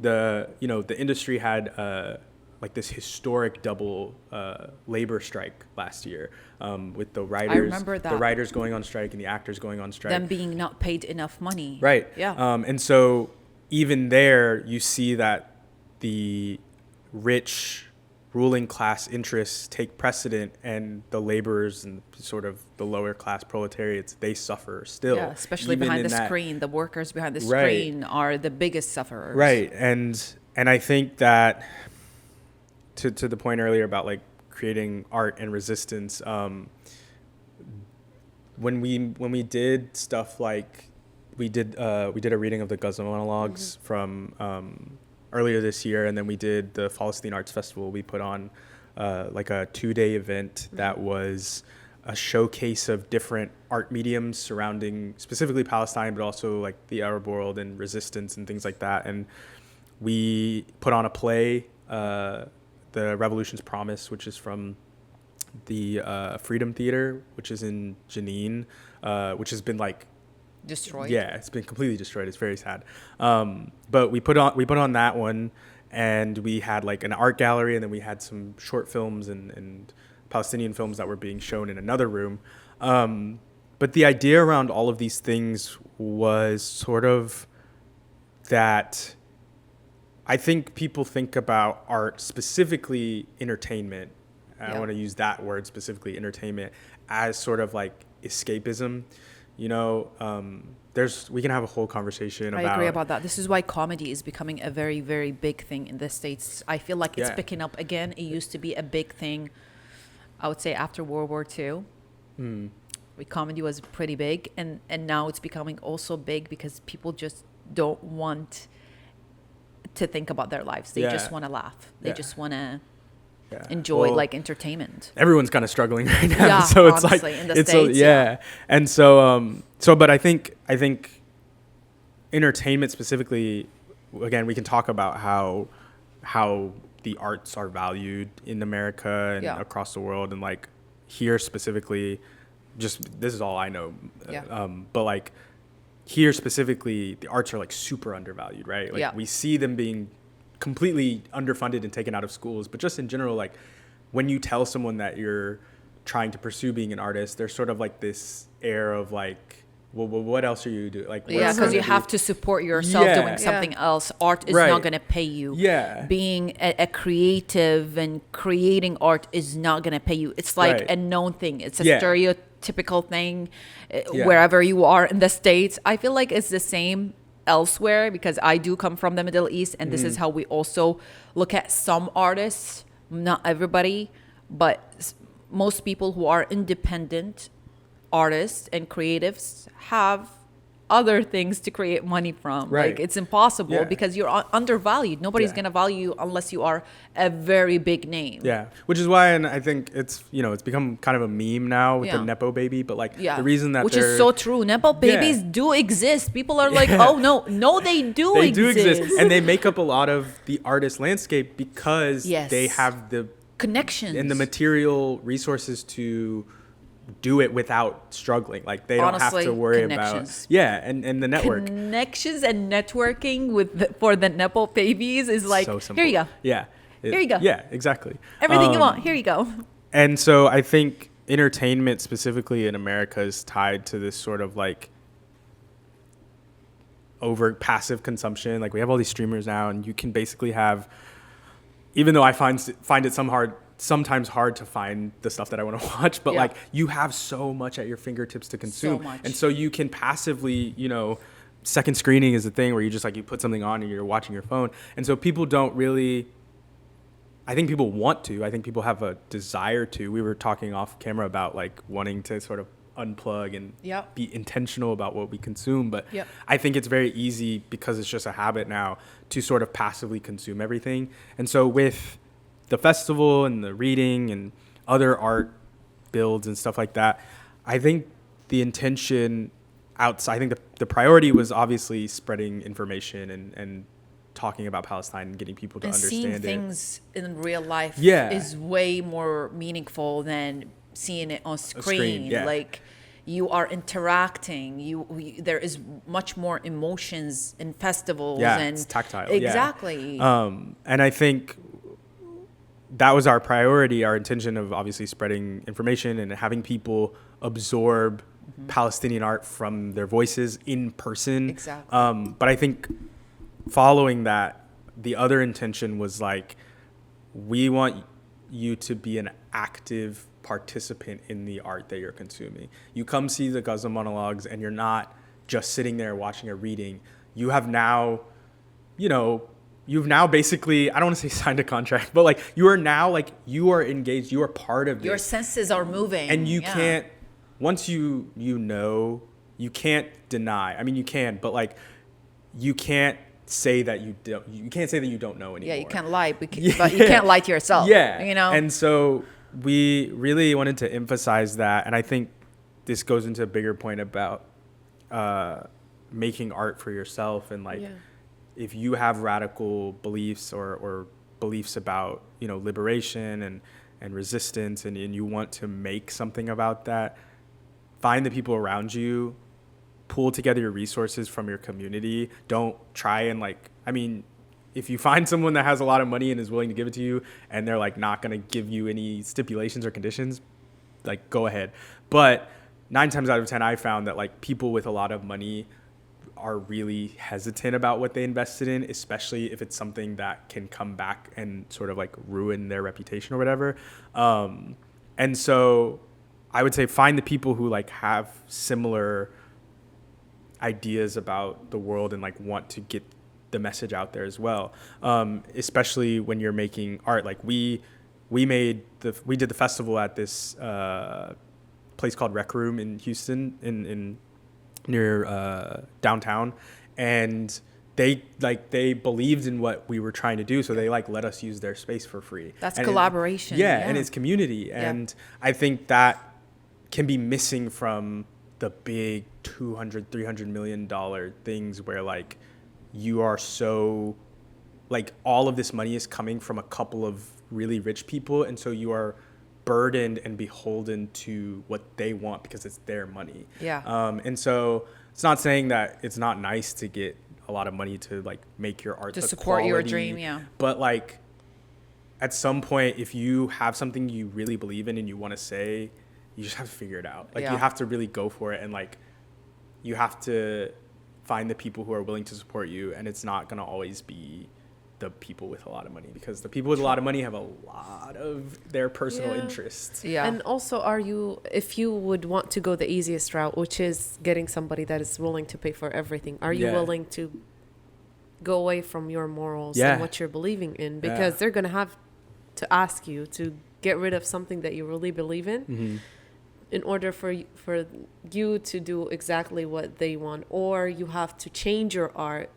the industry had like this historic double labor strike last year, with the writers. I remember that. The writers going on strike and the actors going on strike. Them being not paid enough money. Right. Yeah. And so even there, you see that the rich ruling class interests take precedent, and the laborers and sort of the lower class proletariats, they suffer still. Yeah, especially even behind in the that. screen. The workers behind the Right. screen are the biggest sufferers. Right. And I think that to the point earlier about like creating art and resistance, when we did stuff like we did a reading of the Gaza monologues from earlier this year, and then we did the Palestine Arts Festival. We put on like a 2-day event that was a showcase of different art mediums surrounding specifically Palestine, but also like the Arab world and resistance and things like that. And we put on a play, The Revolution's Promise, which is from the Freedom Theater, which is in Jenin, which has been like Destroyed. Yeah, it's been completely destroyed. It's very sad. But we put on that one, and we had like an art gallery, and then we had some short films and Palestinian films that were being shown in another room. But the idea around all of these things was sort of that I think people think about art, specifically entertainment. I want to use that word specifically, entertainment, as sort of like escapism. You know, we can have a whole conversation about. I agree about that. This is why comedy is becoming a very, very big thing in the States. I feel like it's picking up again. It used to be a big thing, I would say, after World War II. Comedy was pretty big, and now it's becoming also big because people just don't want to think about their lives. They just want to laugh. They just want to enjoy like entertainment. Everyone's kind of struggling right now, so it's honestly, like in the States, and so but I think entertainment specifically, again, we can talk about how the arts are valued in America and across the world, and like here specifically, just this is all I know, but like here specifically, the arts are like super undervalued, right? Like we see them being completely underfunded and taken out of schools, but just in general, like when you tell someone that you're trying to pursue being an artist, there's sort of like this air of like, well, what else are you doing? Like, because you have to support yourself doing something else. Art is not going to pay you. Being a creative and creating art is not going to pay you. It's like a known thing. It's a stereotypical thing wherever you are in the States. I feel like it's the same elsewhere because I do come from the Middle East, and this is how we also look at some artists, not everybody, but most people who are independent artists and creatives have other things to create money from. Like it's impossible because you're undervalued. Nobody's going to value you unless you are a very big name. Which is why, and I think it's, you know, it's become kind of a meme now with the Nepo baby, but like the reason that which is so true. Nepo babies do exist. People are like, oh no, they do exist. And they make up a lot of the artist landscape because they have the connections and the material resources to do it without struggling. Like they don't have to worry about and the network connections and networking with for the Nepo babies is like, so here you go. Here you go. Yeah, exactly. Everything you want, here you go. And so I think entertainment specifically in America is tied to this sort of like over passive consumption. Like we have all these streamers now, and you can basically have, even though I find it sometimes hard to find the stuff that I want to watch, but like you have so much at your fingertips to consume. And so you can passively, you know, second screening is a thing where you just like, you put something on and you're watching your phone. And so people don't really, I think people want to, I think people have a desire to. We were talking off camera about like wanting to sort of unplug and be intentional about what we consume. But I think it's very easy because it's just a habit now to sort of passively consume everything. And so with the festival and the reading and other art builds and stuff like that, I think the intention outside, I think the priority was obviously spreading information and talking about Palestine and getting people to understand it. And seeing things in real life is way more meaningful than seeing it on screen. Like you are interacting. There is much more emotions in festivals. And it's tactile. Exactly. And I think that was our priority, our intention of obviously spreading information and having people absorb Palestinian art from their voices in person. Exactly. But I think following that, the other intention was like, we want you to be an active participant in the art that you're consuming. You come see the Gaza monologues and you're not just sitting there watching a reading. You have now, you know, you've now basically, I don't want to say signed a contract, but like you are now like, you are engaged, you are part of this. Your senses are moving. And you can't, once you know, you can't deny. I mean, you can, but like, you can't say that you don't know anymore. Yeah, you can't lie, but you can't lie to yourself. You know? And so we really wanted to emphasize that. And I think this goes into a bigger point about making art for yourself and like, if you have radical beliefs or beliefs about, you know, liberation and resistance and you want to make something about that, find the people around you, pull together your resources from your community. Don't try and like, I mean, if you find someone that has a lot of money and is willing to give it to you, and they're like not going to give you any stipulations or conditions, like go ahead. But 9 times out of 10, I found that like people with a lot of money are really hesitant about what they invested in, especially if it's something that can come back and sort of like ruin their reputation or whatever. And so I would say find the people who like have similar ideas about the world and like want to get the message out there as well. Especially when you're making art. Like we did the festival at this place called Rec Room in Houston in near downtown, and they believed in what we were trying to do, so they like let us use their space for free. That's collaboration. And it's community. And I think that can be missing from the big $200-300 million things where like you are so like all of this money is coming from a couple of really rich people, and so you are burdened and beholden to what they want because it's their money. And so it's not saying that it's not nice to get a lot of money to like make your art to support your dream. But like at some point, if you have something you really believe in and you want to say, you just have to figure it out. Like you have to really go for it, and like you have to find the people who are willing to support you, and it's not going to always be the people with a lot of money, because the people with a lot of money have a lot of their personal interests. And also, if you would want to go the easiest route, which is getting somebody that is willing to pay for everything, are you willing to go away from your morals and what you're believing in? Because they're going to have to ask you to get rid of something that you really believe in in order for you to do exactly what they want, or you have to change your art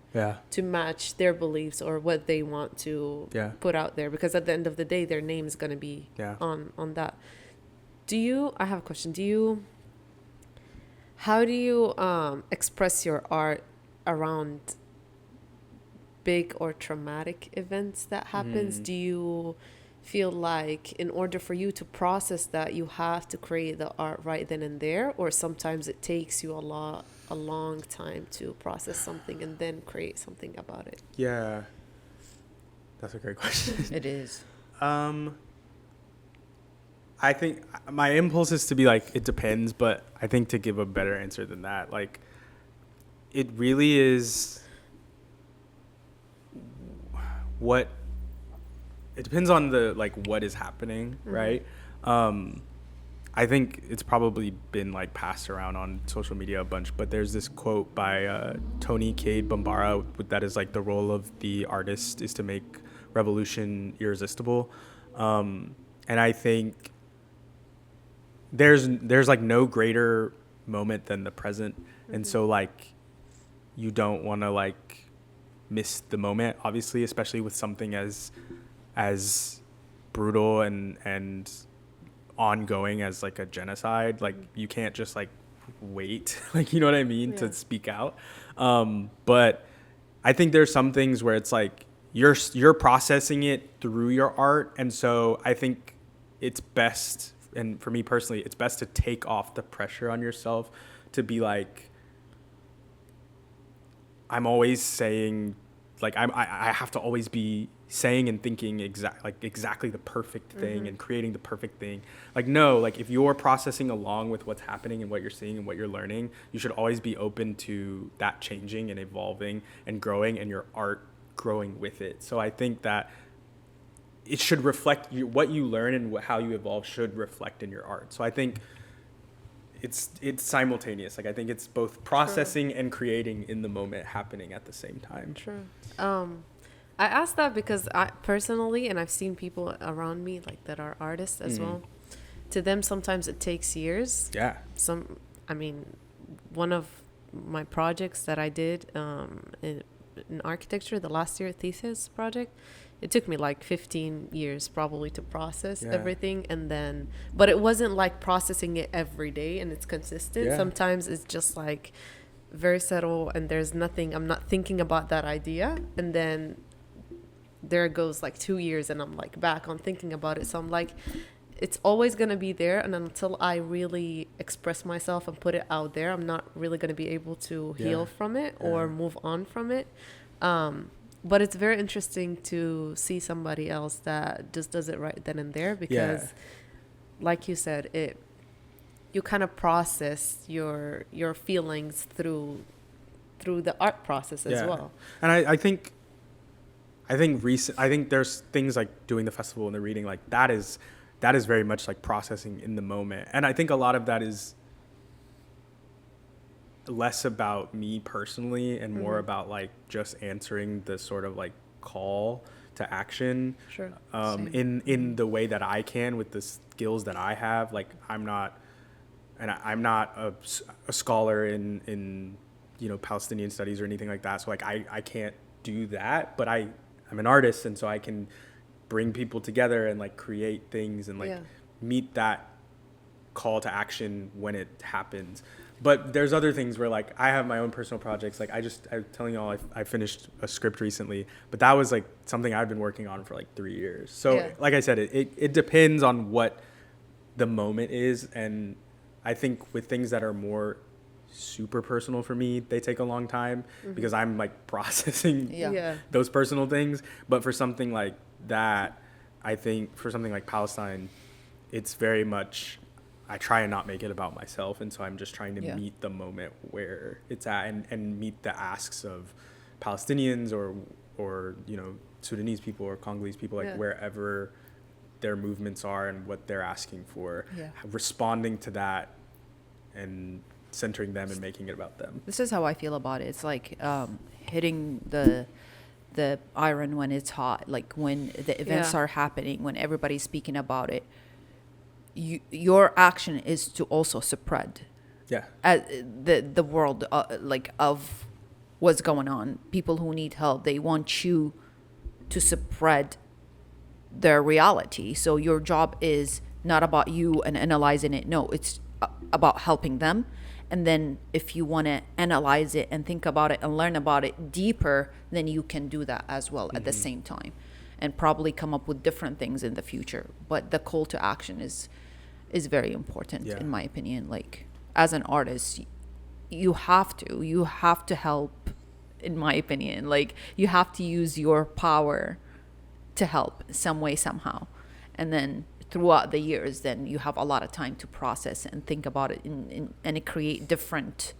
to match their beliefs or what they want to put out there, because at the end of the day their name is going to be on that. I have a question. How do you express your art around big or traumatic events that happens? Do you feel like in order for you to process that, you have to create the art right then and there, or sometimes it takes you a long time to process something and then create something about it? Yeah, that's a great question. It is. I think my impulse is to be like, it depends, but I think to give a better answer than that, like it really is it depends on the like what is happening, right? I think it's probably been like passed around on social media a bunch, but there's this quote by Tony Cade Bambara that is like, the role of the artist is to make revolution irresistible. And I think there's like no greater moment than the present. And so like you don't want to like miss the moment, obviously, especially with something as brutal and ongoing as like a genocide. Like you can't just like wait, like, you know what I mean, to speak out. But I think there's some things where it's like you're processing it through your art, and so I think it's best, and for me personally, it's best to take off the pressure on yourself to be like, I'm always saying, like I have to always be saying and thinking exactly the perfect thing and creating the perfect thing. Like, no, like if you're processing along with what's happening and what you're seeing and what you're learning, you should always be open to that changing and evolving and growing, and your art growing with it. So I think that it should reflect what you learn, and how you evolve should reflect in your art. So I think it's simultaneous. Like I think it's both processing and creating in the moment happening at the same time. I asked that because I personally, and I've seen people around me like that are artists as well, to them sometimes it takes years. One of my projects that I did in architecture, the last year thesis project, it took me like 15 years probably to process everything. But it wasn't like processing it every day and it's consistent. Sometimes it's just like very subtle, and there's nothing, I'm not thinking about that idea, and then there goes like 2 years and I'm like back on thinking about it. So I'm like, it's always going to be there, and until I really express myself and put it out there, I'm not really going to be able to heal from it or move on from it. But it's very interesting to see somebody else that just does it right then and there, because like you said, you kind of process your feelings through the art process as well. And I think there's things like doing the festival and the reading, like that is very much like processing in the moment. And I think a lot of that is less about me personally and more about like just answering the sort of like call to action. Sure. In the way that I can with the skills that I have. Like I'm not a scholar in Palestinian studies or anything like that. So like I can't do that, but I'm an artist, and so I can bring people together and like create things and like meet that call to action when it happens. But there's other things where like I have my own personal projects. Like I'm telling y'all, I finished a script recently, but that was like something I've been working on for like 3 years. So like I said, it depends on what the moment is. And I think with things that are more super personal for me, they take a long time because I'm like processing those personal things. But for something like that, I think for something like Palestine, it's very much, I try and not make it about myself. And so I'm just trying to meet the moment where it's at and meet the asks of Palestinians or Sudanese people or Congolese people, like wherever their movements are and what they're asking for, responding to that and centering them and making it about them. This is how I feel about it. It's like hitting the iron when it's hot, like when the events are happening, when everybody's speaking about it. Your action is to also spread the world like of what's going on. People who need help, they want you to spread their reality. So your job is not about you and analyzing it. No, it's about helping them. And then if you want to analyze it and think about it and learn about it deeper, then you can do that as well at the same time, and probably come up with different things in the future. But the call to action is very important in my opinion. Like as an artist, you have to help, in my opinion. Like you have to use your power to help some way, somehow. And then throughout the years, then you have a lot of time to process and think about it and create different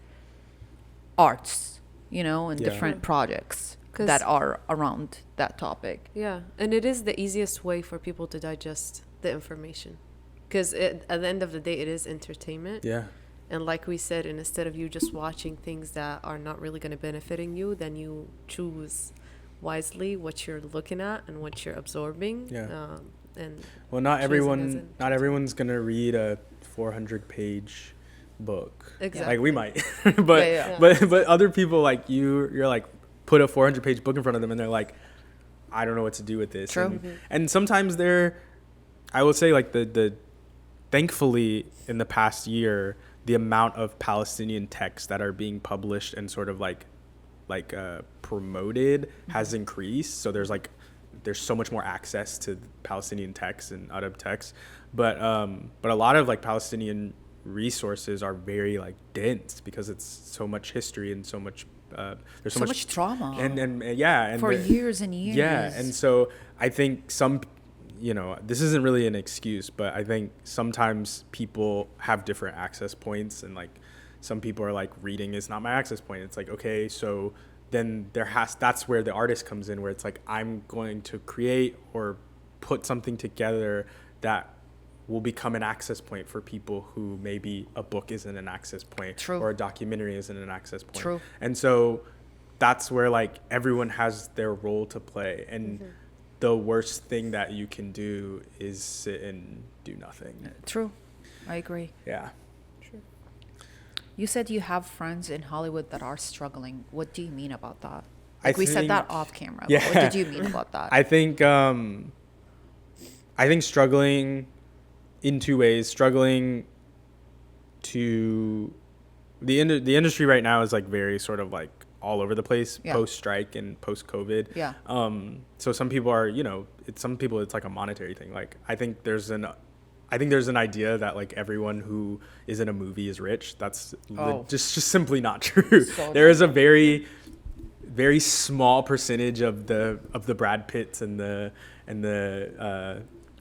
arts, and different projects that are around that topic. Yeah, and it is the easiest way for people to digest the information, because at the end of the day, it is entertainment. Yeah. And like we said, and instead of you just watching things that are not really going to benefiting you, then you choose wisely what you're looking at and what you're absorbing. Yeah. And well, not everyone's gonna read a 400-page book. Exactly. Like we might, but other people, like you're like put a 400-page book in front of them and they're like, I don't know what to do with this. True. And sometimes I will say like the thankfully in the past year, the amount of Palestinian texts that are being published and sort of like promoted has increased. So there's so much more access to Palestinian texts and Arab texts, but a lot of like Palestinian resources are very like dense because it's so much history and so much there's so much trauma and for years and years. Yeah, and so I think this isn't really an excuse, but I think sometimes people have different access points, and like some people are like, reading is not my access point. It's like, okay, so then that's where the artist comes in, where it's like, I'm going to create or put something together that will become an access point for people who maybe a book isn't an access point. True. Or a documentary isn't an access point. True. And so that's where like everyone has their role to play. And the worst thing that you can do is sit and do nothing. True. I agree. Yeah. You said you have friends in Hollywood that are struggling. What do you mean about that? Like we said that off camera. Yeah. But what did you mean about that? I think struggling in two ways. Struggling to the industry right now is like very sort of like all over the place, post-strike and post-COVID. Yeah. So some people are, some people it's like a monetary thing. Like I think there's an idea that like everyone who is in a movie is rich. That's just simply not true. So very small percentage of the Brad Pitts and the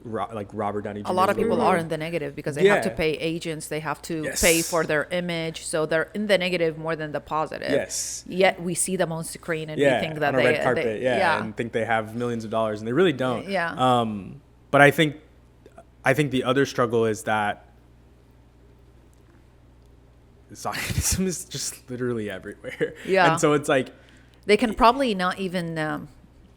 like Robert Downey Jr. A lot of people are in the negative because they have to pay agents, they have to pay for their image, so they're in the negative more than the positive. Yes. Yet we see them on screen and we think that on a red carpet, and think they have millions of dollars, and they really don't. Yeah. But I think the other struggle is that Zionism is just literally everywhere. Yeah. And so it's like they can probably not even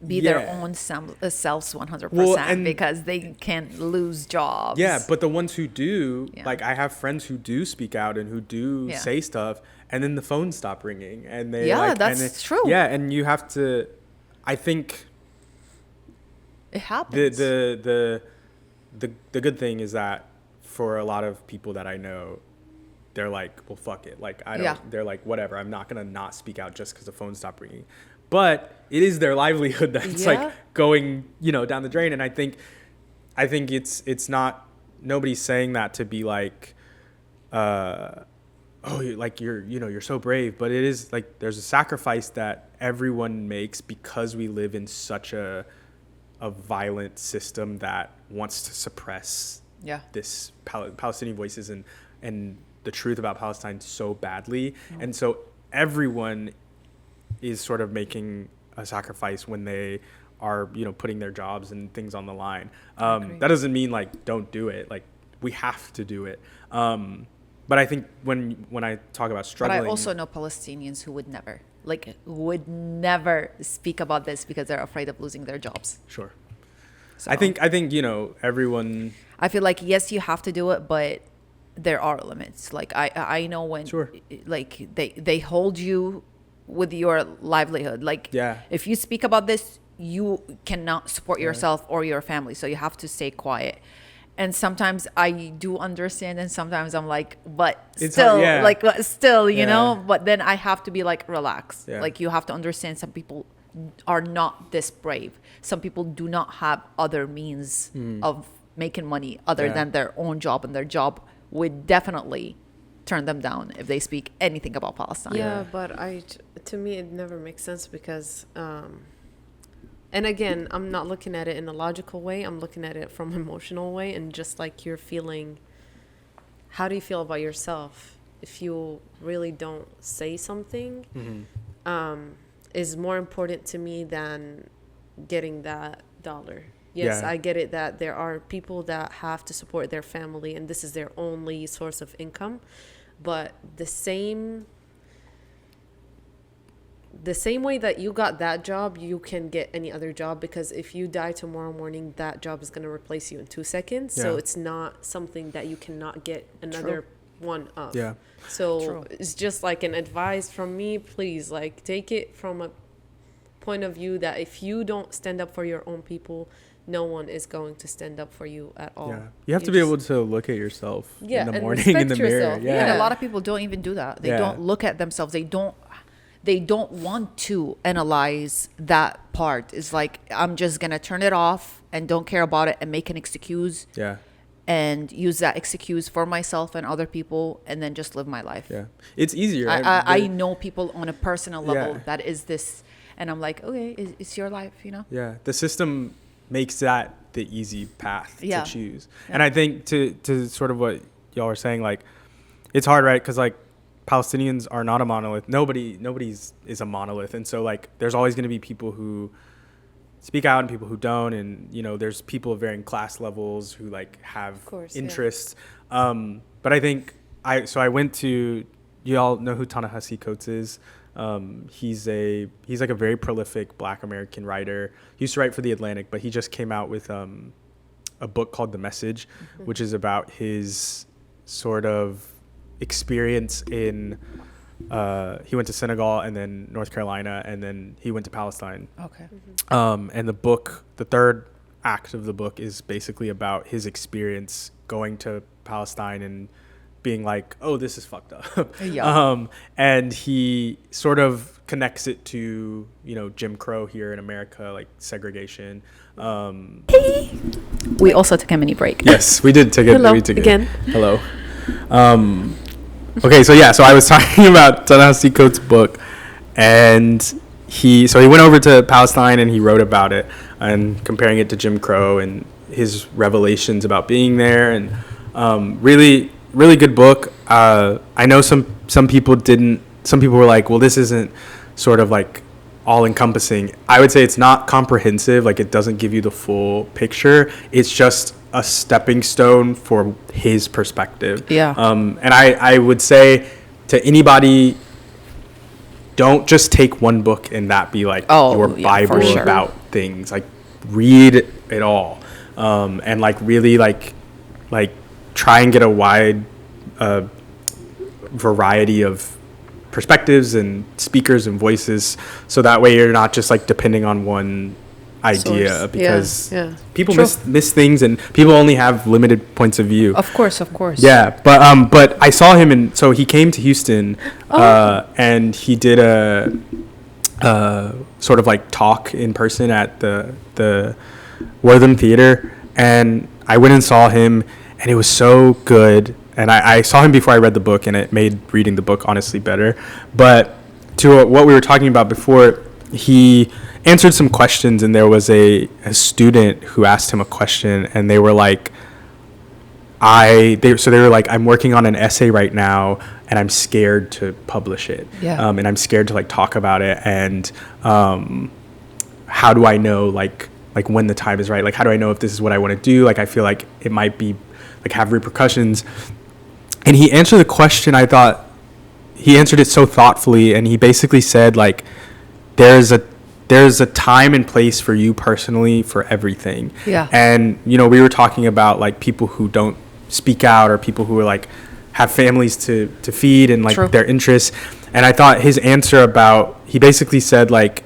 be their own selves 100% because they can't lose jobs. Yeah, but the ones who do, like I have friends who do speak out and who do say stuff, and then the phones stop ringing, and they that's true. Yeah, and you have to. I think it happens. The good thing is that for a lot of people that I know, they're like, well, fuck it. Like, I don't, they're like, whatever, I'm not going to not speak out just because the phone stopped ringing. But it is their livelihood that's like going, down the drain. And I think it's not, nobody's saying that to be like, you're so brave. But it is like, there's a sacrifice that everyone makes because we live in such a violent system that wants to suppress this Palestinian voices and the truth about Palestine so badly. And so everyone is sort of making a sacrifice when they are, putting their jobs and things on the line. That doesn't mean like, don't do it. Like we have to do it. But I think when I talk about struggling. But I also know Palestinians who would never speak about this because they're afraid of losing their jobs. Sure. So I think everyone. I feel like, yes, you have to do it, but there are limits. Like I know when like they hold you with your livelihood. Like if you speak about this, you cannot support yourself or your family. So you have to stay quiet. And sometimes I do understand, and sometimes I'm like, but still, you know, but then I have to be like, relax. Like you have to understand some people are not this brave. Some people do not have other means of making money other than their own job, and their job would definitely turn them down if they speak anything about Palestine. Yeah, but to me, it never makes sense because, and again, I'm not looking at it in a logical way. I'm looking at it from an emotional way, and just like you're feeling, how do you feel about yourself if you really don't say something? Is more important to me than getting that dollar. Yes, I get it that there are people that have to support their family and this is their only source of income, but the same way that you got that job, you can get any other job, because if you die tomorrow morning, that job is going to replace you in 2 seconds. So it's not something that you cannot get another one of. So it's just like an advice from me, please, like take it from a point of view that if you don't stand up for your own people, no one is going to stand up for you at all. You have to be able to look at yourself in the morning in the mirror. And a lot of people don't even do that. They don't look at themselves. They don't want to analyze that part. It's like, I'm just gonna turn it off and don't care about it and make an excuse and use that excuse for myself and other people, and then just live my life. It's easier. I know people on a personal level that is this, and I'm like, okay, it's your life, the system makes that the easy path to choose. And I think to sort of what y'all are saying, like it's hard, right? Because like Palestinians are not a monolith. Nobody's is a monolith, and so like there's always going to be people who speak out and people who don't, and there's people of varying class levels who like have interests. But I think I went to, you all know who Ta-Nehisi Coates is. He's like a very prolific Black American writer. He used to write for The Atlantic, but he just came out with a book called The Message, which is about his sort of experience in he went to Senegal and then North Carolina, and then he went to Palestine. And the book, the third act of the book, is basically about his experience going to Palestine and being like, oh, this is fucked up. And he sort of connects it to, Jim Crow here in America, like segregation. We also took a mini break. Yes, we did take it again. Hello. Okay, so I was talking about Ta-Nehisi Coates' book, and he went over to Palestine and he wrote about it and comparing it to Jim Crow and his revelations about being there, and really really good book. I know some people didn't. Some people were like, well, this isn't sort of like all encompassing. I would say it's not comprehensive. Like, it doesn't give you the full picture. It's just a stepping stone for his perspective. Yeah. And I would say to anybody, don't just take one book and that be like your Bible sure. about things. Like, read it all, and like really like try and get a wide variety of perspectives and speakers and voices, so that way you're not just like depending on one idea. Source. Because people miss things, and people only have limited points of view. Of course. Yeah, but I saw him, and so he came to Houston, and he did a sort of like talk in person at the Wortham Theater, and I went and saw him, and it was so good. And I saw him before I read the book, and it made reading the book honestly better. But to what we were talking about before, he answered some questions, and there was a student who asked him a question, and they were like, they were like, I'm working on an essay right now, and I'm scared to publish it. Yeah. And I'm scared to like talk about it, and how do I know like when the time is right? Like, how do I know if this is what I want to do? Like, I feel like it might be like have repercussions. And he answered the question. I thought he answered it so thoughtfully, and he basically said like, there's a time and place for you personally for everything. Yeah. And we were talking about like people who don't speak out, or people who are like have families to feed and like True. their interests. And I thought his answer he basically said like,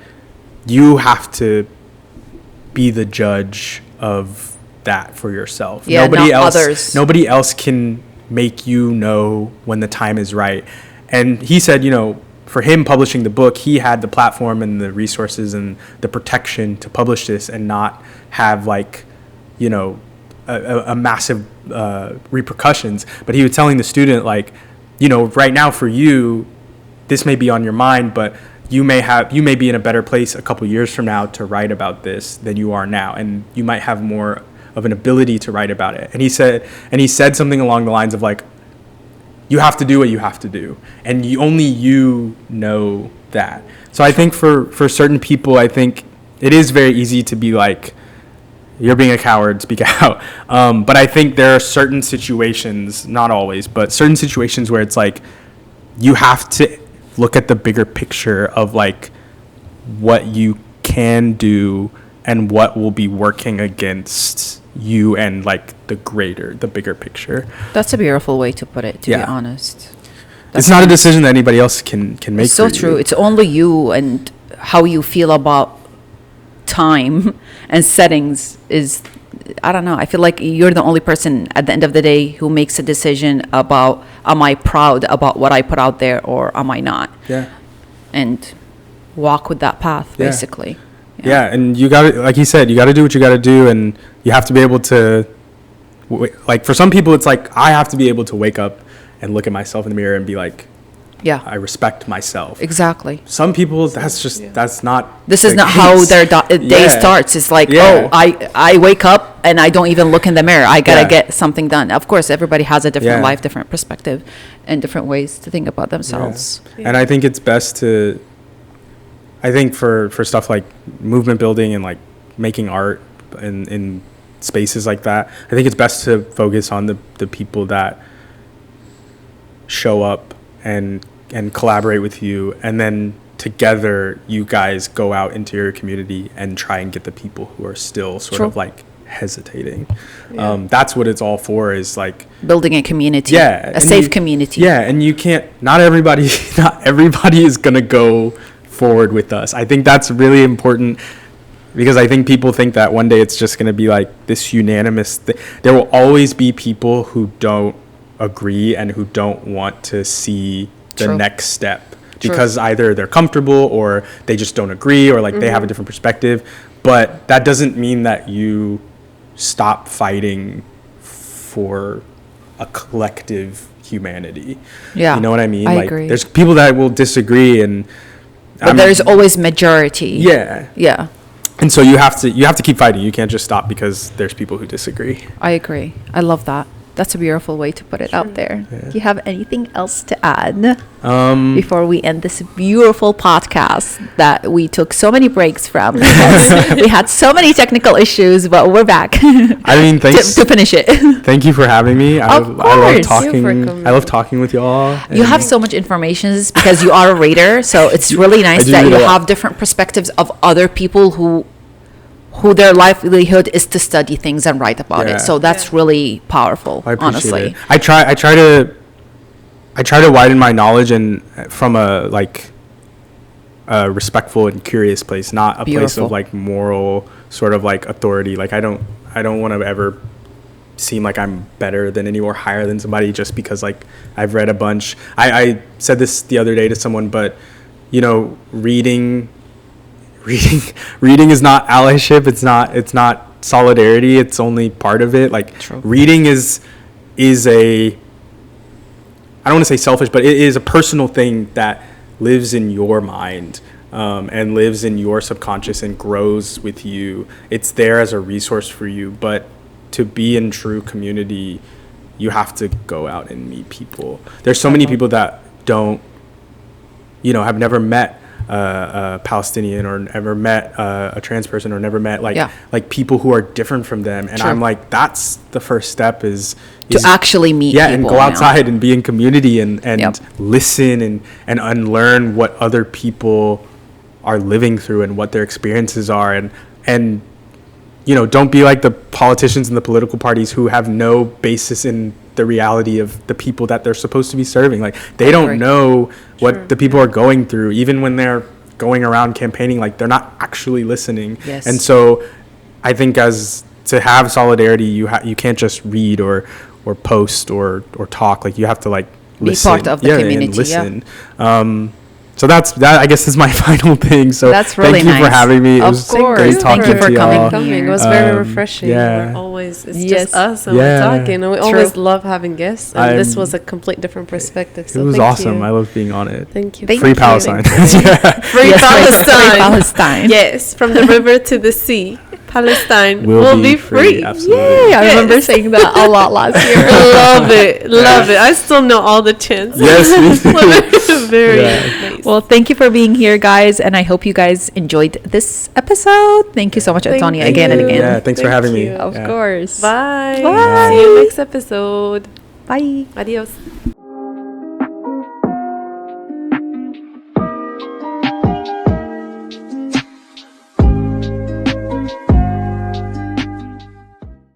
you have to be the judge of that for yourself. Yeah, Nobody not else. Others. Nobody else can make you know when the time is right. And he said, for him publishing the book, he had the platform and the resources and the protection to publish this and not have like, a massive repercussions. But he was telling the student like, right now for you, this may be on your mind, but you may be in a better place a couple years from now to write about this than you are now, and you might have more of an ability to write about it. And he said something along the lines of like, you have to do what you have to do, and only you know that. So I think for certain people, I think it is very easy to be like, you're being a coward, speak out. But I think there are certain situations, not always, but certain situations where it's like, you have to look at the bigger picture of like what you can do and what will be working against you and like the bigger picture. That's a beautiful way to put it, to be honest. It's not a decision that anybody else can make. It's so true. It's only you, and how you feel about time and settings is, I don't know. I feel like you're the only person at the end of the day who makes a decision about, am I proud about what I put out there or am I not? Yeah. And walk with that path, basically. Yeah, and you got to, like he said, you got to do what you got to do, and you have to be able to, like for some people, it's like, I have to be able to wake up and look at myself in the mirror and be like, yeah, I respect myself. Exactly. Some people, that's not. This is not case. How their day starts. It's like, I wake up and I don't even look in the mirror. I gotta get something done. Of course, everybody has a different life, different perspective, and different ways to think about themselves. Yeah. And I think it's best to, I think for stuff like movement building and like making art in spaces like that, I think it's best to focus on the people that show up and collaborate with you, and then together you guys go out into your community and try and get the people who are still sort of like hesitating. That's what it's all for, is like building a community, a safe community. And you can't, not everybody is gonna go forward with us. I think that's really important, because I think people think that one day it's just gonna be like this unanimous there will always be people who don't agree and who don't want to see the next step, because either they're comfortable or they just don't agree, or like they have a different perspective. But that doesn't mean that you stop fighting for a collective humanity. You know what I mean? I agree. There's people that will disagree, and But there's always majority. Yeah. Yeah. And so you have to keep fighting. You can't just stop because there's people who disagree. I agree. I love that. That's a beautiful way to put it out there. Yeah. Do you have anything else to add Before before we end this beautiful podcast that we took so many breaks from because we had so many technical issues, but we're back I mean, thanks to finish it. Thank you for having me. I love course. Thank you for talking. coming. I love talking with y'all. You have so much information because you are a reader, so it's really nice do that read you a lot. have different perspectives of other people who their livelihood is to study things and write about Yeah. it. So that's really powerful, I appreciate honestly. it. I try to widen my knowledge and from a respectful and curious place, not a place Beautiful. of like moral sort of like authority. Like I don't want to ever seem like I'm better than any or higher than somebody just because like I've read a bunch. I said this the other day to someone, but you know, reading is not allyship. It's not solidarity. It's only part of it. Like True. reading is a, I don't want to say selfish, but it is a personal thing that lives in your mind and lives in your subconscious and grows with you. It's there as a resource for you, but to be in true community, you have to go out and meet people. There's so many people that don't, have never met a Palestinian or never met a trans person or never met like people who are different from them. And True. I'm like, that's the first step is To actually meet people. and go outside and be in community and Yep. listen and unlearn what other people are living through and what their experiences are. And don't be like the politicians and the political parties who have no basis in the reality of the people that they're supposed to be serving. Like they don't know what the people are going through, even when they're going around campaigning, like they're not actually listening. Yes. And so I think to have solidarity, you can't just read or post or talk. Like you have to like Be listen. part of the community, and listen. So that I guess is my final thing. So That's really thank you for nice. having me. It Of was course. great Thank talking you for to y'all. coming. It was very refreshing. yeah. We're always, it's Yes. just us and Yeah. we're talking. And we always love having guests. And this was a complete different perspective. It So was thank awesome. you. I love being on it. Thank you. Thank Free you. Palestine. Free Yes, Palestine. Free Palestine. Yes, from the river to the sea, Palestine Will will be be free. Absolutely. Yay, I Yes. remember saying that a lot last year. Love it. Love it. I still know all the chants. Yes, me too. Very Yeah. nice. Well, thank you for being here, guys, and I hope you guys enjoyed this episode. Thank you so much, Thank Antonia, you. again and again. Yeah, thanks for Thank having me. you. Of Yeah. course. Bye. Bye. See you next episode. Bye. Adios.